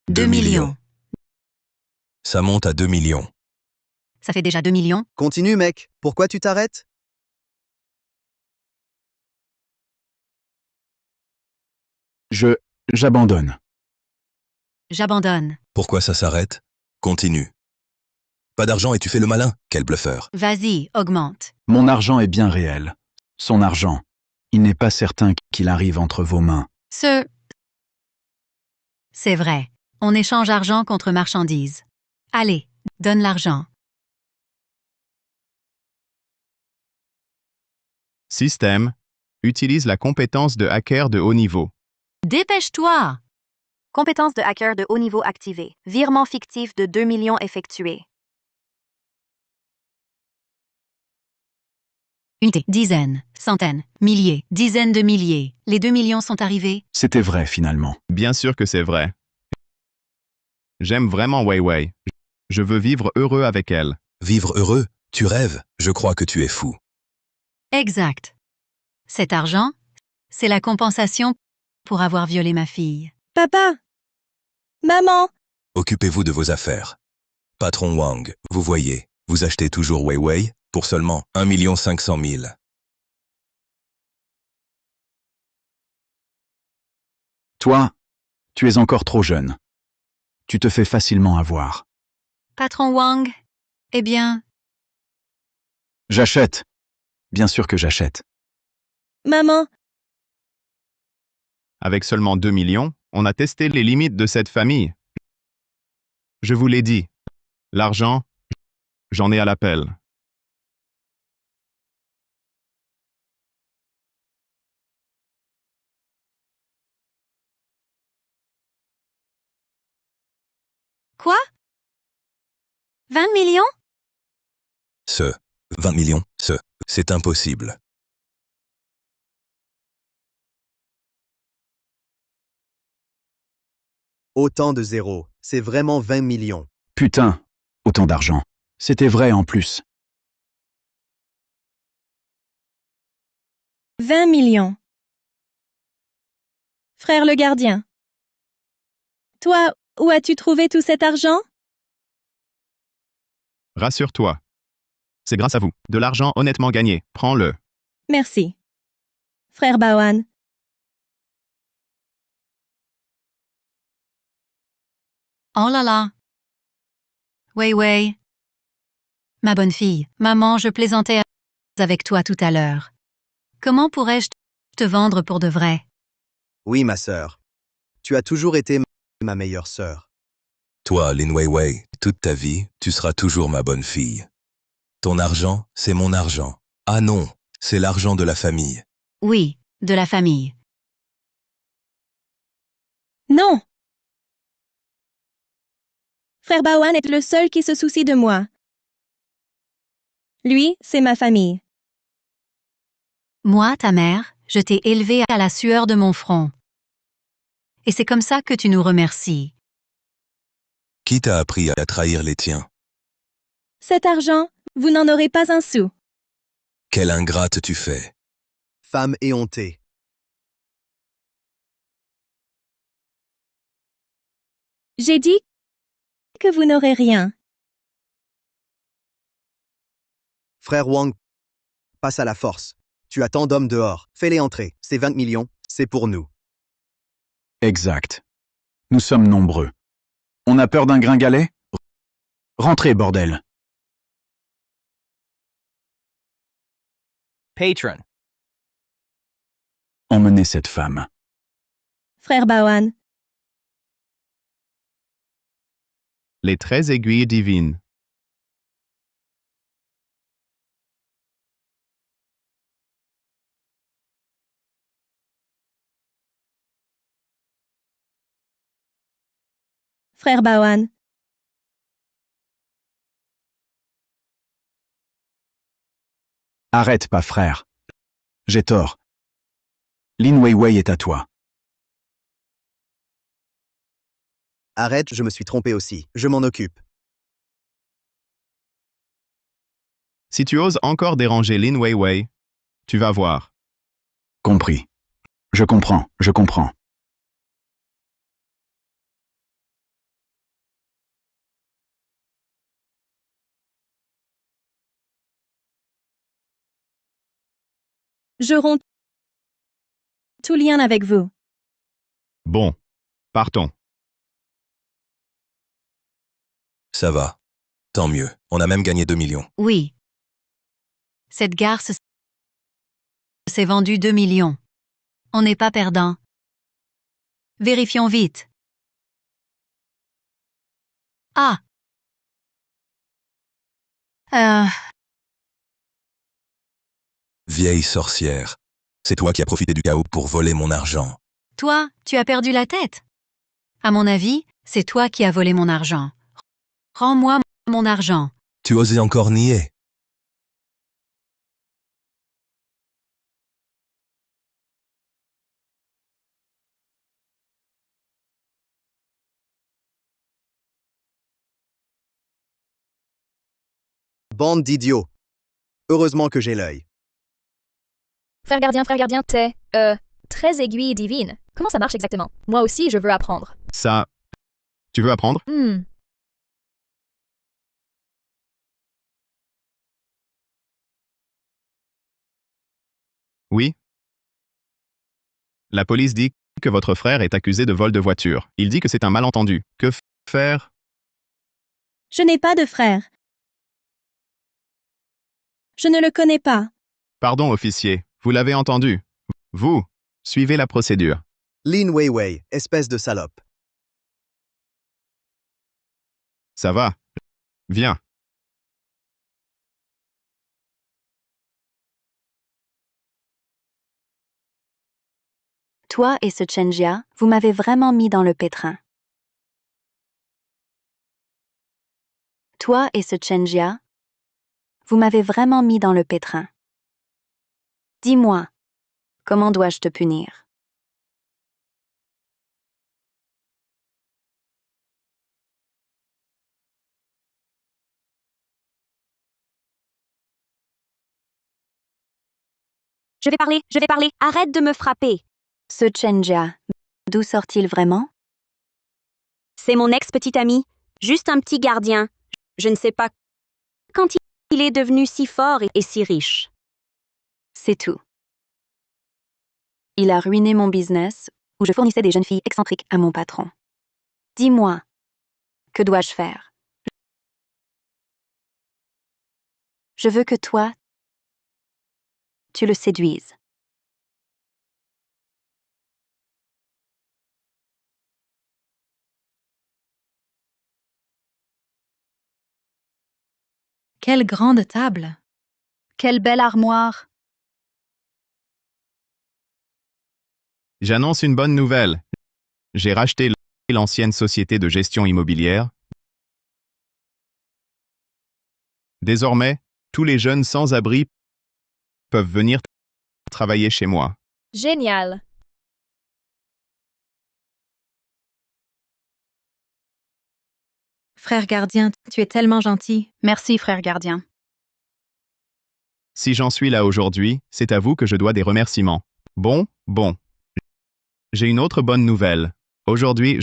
2 millions. Ça monte à 2 millions. Ça fait déjà 2 millions. Continue, mec. Pourquoi tu t'arrêtes? J'abandonne. J'abandonne. Pourquoi ça s'arrête? Continue. Pas d'argent et tu fais le malin? Quel bluffeur. Vas-y, augmente. Mon argent est bien réel. Son argent. Il n'est pas certain qu'il arrive entre vos mains. C'est vrai. On échange argent contre marchandises. Allez, donne l'argent. Système. Utilise la compétence de hacker de haut niveau. Dépêche-toi! Compétence de hacker de haut niveau activée. Virement fictif de 2 millions effectué. Unité, dizaines, centaines, milliers, dizaines de milliers. Les 2 millions sont arrivés. C'était vrai finalement. Bien sûr que c'est vrai. J'aime vraiment Wei Wei. Je veux vivre heureux avec elle. Vivre heureux? Tu rêves? Je crois que tu es fou. Exact. Cet argent, c'est la compensation pour avoir violé ma fille. Papa! Maman! Occupez-vous de vos affaires. Patron Wang, vous voyez, vous achetez toujours Wei Wei pour seulement 1 500 000. Toi, tu es encore trop jeune. Tu te fais facilement avoir. Patron Wang, eh bien, J'achète. Bien sûr que j'achète. Maman! Avec seulement 2 millions, on a testé les limites de cette famille. Je vous l'ai dit. L'argent, j'en ai à l'appel. quoi? 20 millions? 20 millions, c'est impossible. Autant de zéros. C'est vraiment 20 millions. Putain, autant d'argent. C'était vrai en plus. 20 millions. Frère le gardien. Toi, où as-tu trouvé tout cet argent? Rassure-toi. C'est grâce à vous. De l'argent honnêtement gagné. Prends-le. Merci. Frère Bawan. Oh là là. Wei Wei. Ma bonne fille, maman, je plaisantais avec toi tout à l'heure. Comment pourrais-je te vendre pour de vrai? Oui, ma sœur. Tu as toujours été ma meilleure sœur. Toi, Lin Wei Wei, toute ta vie, tu seras toujours ma bonne fille. Ton argent, c'est mon argent. Ah non, c'est l'argent de la famille. Oui, de la famille. Non! Frère Bawan est le seul qui se soucie de moi. Lui, c'est ma famille. Moi, ta mère, je t'ai élevée à la sueur de mon front. Et c'est comme ça que tu nous remercies. Qui t'a appris à trahir les tiens? Cet argent, vous n'en aurez pas un sou. Quelle ingrate tu fais. Femme éhontée. J'ai dit que vous n'aurez rien. Frère Wang, passe à la force. Tu as tant d'hommes dehors. Fais-les entrer. Ces 20 millions, c'est pour nous. Exact. Nous sommes nombreux. On a peur d'un gringalet? Rentrez, bordel. Patron. Emmenez cette femme. Frère Bawan. Les 13 aiguilles divines. Frère Bawan. Arrête pas, frère. J'ai tort. Lin Weiwei est à toi. Arrête, je me suis trompé aussi. Je m'en occupe. Si tu oses encore déranger Lin Weiwei, tu vas voir. Compris. Je comprends, je comprends. Je romps tout lien avec vous. Bon, partons. Ça va. Tant mieux. On a même gagné 2 millions. Oui. Cette garce s'est vendue 2 millions. On n'est pas perdant. Vérifions vite. Ah. Vieille sorcière. C'est toi qui as profité du chaos pour voler mon argent. Toi, tu as perdu la tête. À mon avis, c'est toi qui as volé mon argent. Rends-moi mon argent. Tu osais encore nier. Bande d'idiots. Heureusement que j'ai l'œil. Frère gardien, t'es, 13 aiguilles divines. Comment ça marche exactement? Moi aussi, je veux apprendre. Ça... Tu veux apprendre? Oui. La police dit que votre frère est accusé de vol de voiture. Il dit que c'est un malentendu. Que faire? Je n'ai pas de frère. Je ne le connais pas. Pardon, officier. Vous l'avez entendu. Vous, suivez la procédure. Lin Weiwei, espèce de salope. Ça va. Viens. Toi et ce Chenjia, vous m'avez vraiment mis dans le pétrin. Toi et ce Chenjia, vous m'avez vraiment mis dans le pétrin. Dis-moi, comment dois-je te punir? Je vais parler. Arrête de me frapper. Ce Chenjia, d'où sort-il vraiment? C'est mon ex-petit ami, juste un petit gardien. Je ne sais pas quand il est devenu si fort et si riche. C'est tout. Il a ruiné mon business, où je fournissais des jeunes filles excentriques à mon patron. Dis-moi, que dois-je faire? Je veux que toi, tu le séduises. Quelle grande table. Quelle belle armoire. J'annonce une bonne nouvelle. J'ai racheté l'ancienne société de gestion immobilière. Désormais, tous les jeunes sans-abri peuvent venir travailler chez moi. Génial. Frère gardien, tu es tellement gentil. Merci, frère gardien. Si j'en suis là aujourd'hui, c'est à vous que je dois des remerciements. Bon. J'ai une autre bonne nouvelle. Aujourd'hui,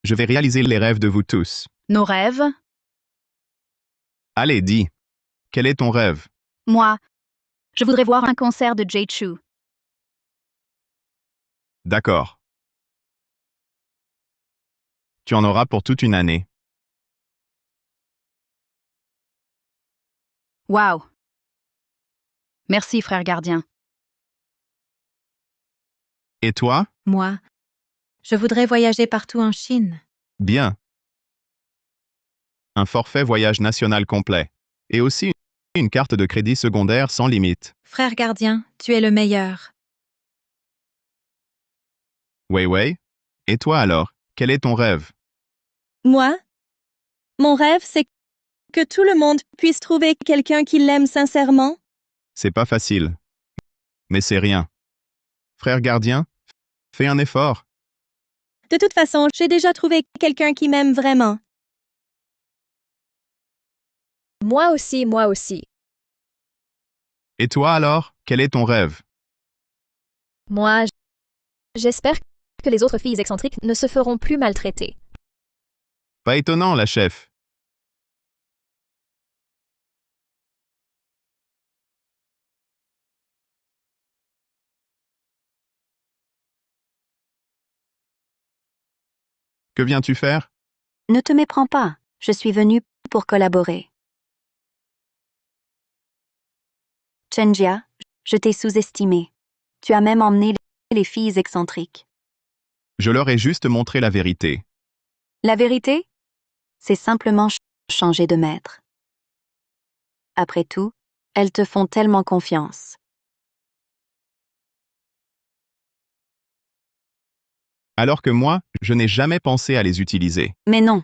je vais réaliser les rêves de vous tous. Nos rêves? Allez, dis. Quel est ton rêve? Moi, je voudrais voir un concert de Jay Chou. D'accord. Tu en auras pour toute une année. Waouh! Merci, frère gardien. Et toi? Moi, je voudrais voyager partout en Chine. Bien. Un forfait voyage national complet. Et aussi une carte de crédit secondaire sans limite. Frère gardien, tu es le meilleur. Wei Wei? Et toi alors? Quel est ton rêve? Moi? Mon rêve, c'est que tout le monde puisse trouver quelqu'un qui l'aime sincèrement. C'est pas facile. Mais c'est rien. Frère gardien, fais un effort. De toute façon, j'ai déjà trouvé quelqu'un qui m'aime vraiment. Moi aussi, moi aussi. Et toi alors? Quel est ton rêve? Moi, j'espère que les autres filles excentriques ne se feront plus maltraiter. Pas étonnant, la chef. Que viens-tu faire? Ne te méprends pas, je suis venue pour collaborer. Chenjia, je t'ai sous-estimé. Tu as même emmené les filles excentriques. Je leur ai juste montré la vérité. La vérité? C'est simplement changer de maître. Après tout, elles te font tellement confiance. Alors que moi, je n'ai jamais pensé à les utiliser. Mais non.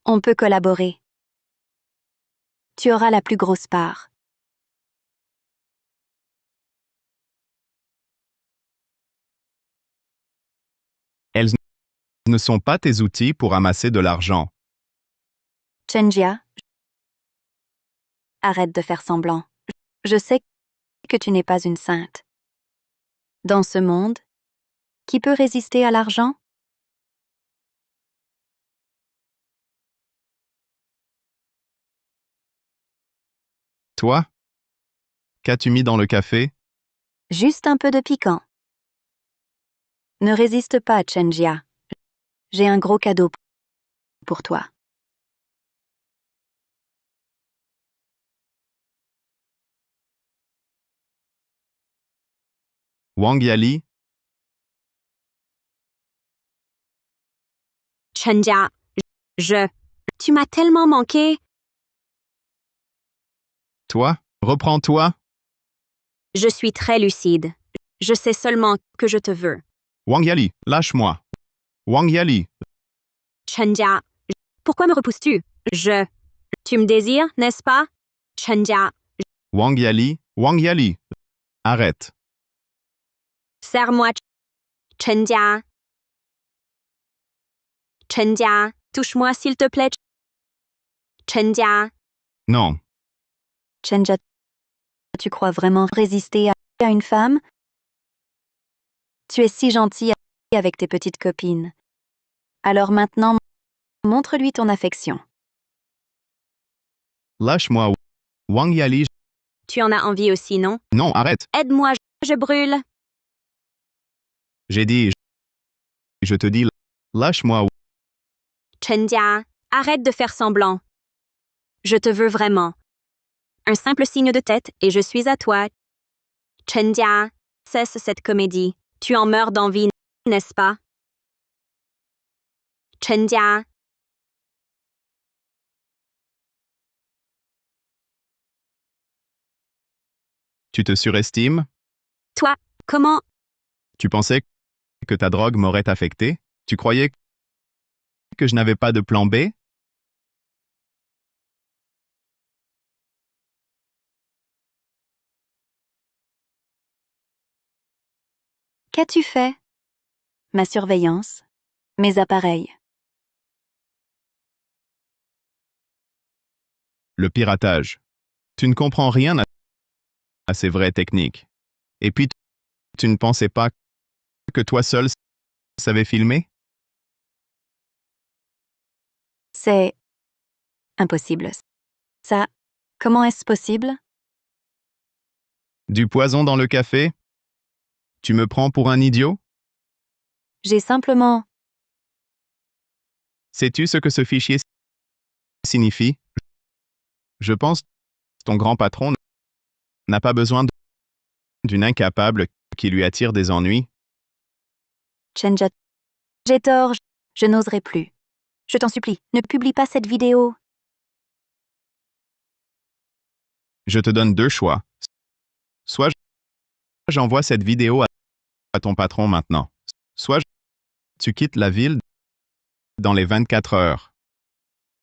On peut collaborer. Tu auras la plus grosse part. Elles ne sont pas tes outils pour amasser de l'argent. Chenjia, arrête de faire semblant. Je sais que tu n'es pas une sainte. Dans ce monde, qui peut résister à l'argent? Toi? Qu'as-tu mis dans le café? Juste un peu de piquant. Ne résiste pas, Chenjia. J'ai un gros cadeau pour toi. Wang Yali? Chenjia, tu m'as tellement manqué. Toi? Reprends-toi? Je suis très lucide. Je sais seulement que je te veux. Wang Yali, lâche-moi. Wang Yali, Chenjia, pourquoi me repousses-tu? Tu me désires, n'est-ce pas? Chenjia, Wang Yali, arrête. serre-moi. Chenjia. Chenjia, touche-moi s'il te plaît. Chenjia. Non. Chenjia, tu crois vraiment résister à une femme? Tu es si gentil avec tes petites copines. Alors maintenant, montre-lui ton affection. Lâche-moi. Wang Yali, Tu en as envie aussi, non? non, arrête. Aide-moi, je brûle. J'ai dit, je te dis, lâche-moi. Chenjia, arrête de faire semblant. Je te veux vraiment. Un simple signe de tête et je suis à toi. Chenjia, cesse cette comédie. Tu en meurs d'envie, n'est-ce pas? Chenjia. Tu te surestimes? Toi, comment? Tu pensais que ta drogue m'aurait affecté? Tu croyais que je n'avais pas de plan B? Qu'as-tu fait? Ma surveillance, mes appareils. Le piratage. Tu ne comprends rien à ces vraies techniques. Et puis, tu ne pensais pas que toi seul savais filmer? C'est impossible. Ça, comment est-ce possible? Du poison dans le café? Tu me prends pour un idiot? J'ai simplement... Sais-tu ce que ce fichier signifie? Je pense que ton grand patron n'a pas besoin d'une incapable qui lui attire des ennuis. Chenja, j'ai tort, je n'oserai plus. Je t'en supplie, ne publie pas cette vidéo. Je te donne deux choix. Soit j'envoie cette vidéo à ton patron maintenant. Soit tu quittes la ville dans les 24 heures.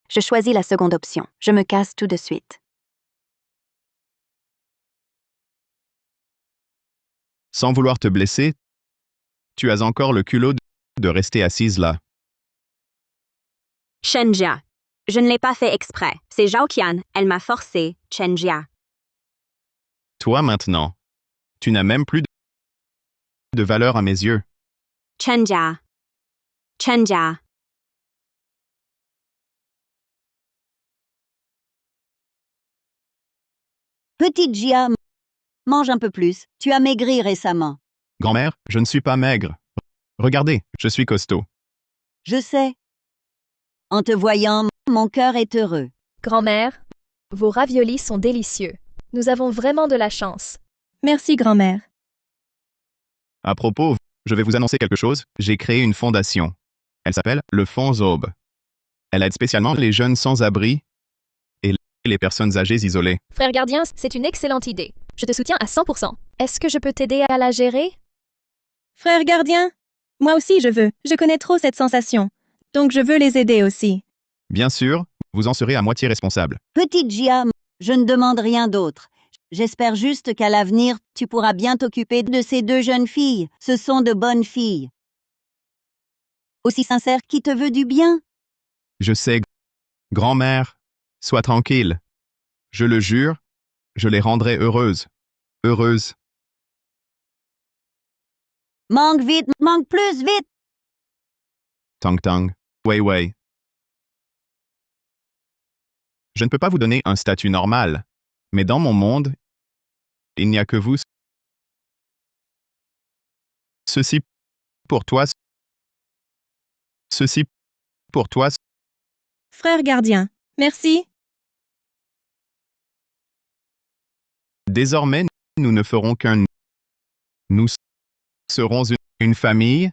Je choisis la seconde option. Je me casse tout de suite. Sans vouloir te blesser, tu as encore le culot de rester assise là. Chenjia. Je ne l'ai pas fait exprès. C'est Zhaoqian. Elle m'a forcé, Chenjia. Toi maintenant, tu n'as même plus de valeur à mes yeux. Chenjia. Chenjia. Petite Gia, mange un peu plus. Tu as maigri récemment. Grand-mère, je ne suis pas maigre. Regardez, je suis costaud. Je sais. En te voyant, mon cœur est heureux. Grand-mère, vos raviolis sont délicieux. Nous avons vraiment de la chance. Merci, grand-mère. À propos, je vais vous annoncer quelque chose. J'ai créé une fondation. Elle s'appelle le Fonds Aube. Elle aide spécialement les jeunes sans-abri et les personnes âgées isolées. Frère gardien, c'est une excellente idée. Je te soutiens à 100%. Est-ce que je peux t'aider à la gérer? Frère gardien, moi aussi je veux. Je connais trop cette sensation. Donc je veux les aider aussi. Bien sûr, vous en serez à moitié responsable. Petite Gia, je ne demande rien d'autre. J'espère juste qu'à l'avenir, tu pourras bien t'occuper de ces deux jeunes filles. Ce sont de bonnes filles. Aussi sincères qui te veut du bien. Je sais, grand-mère, sois tranquille. Je le jure, je les rendrai heureuses. Heureuses. Manque vite, manque plus vite. Tang Tang, Wei Wei. Je ne peux pas vous donner un statut normal, mais dans mon monde, il n'y a que vous. Ceci pour toi. Ceci pour toi. Frère gardien, merci. Désormais, nous ne ferons qu'un. Nous serons une famille.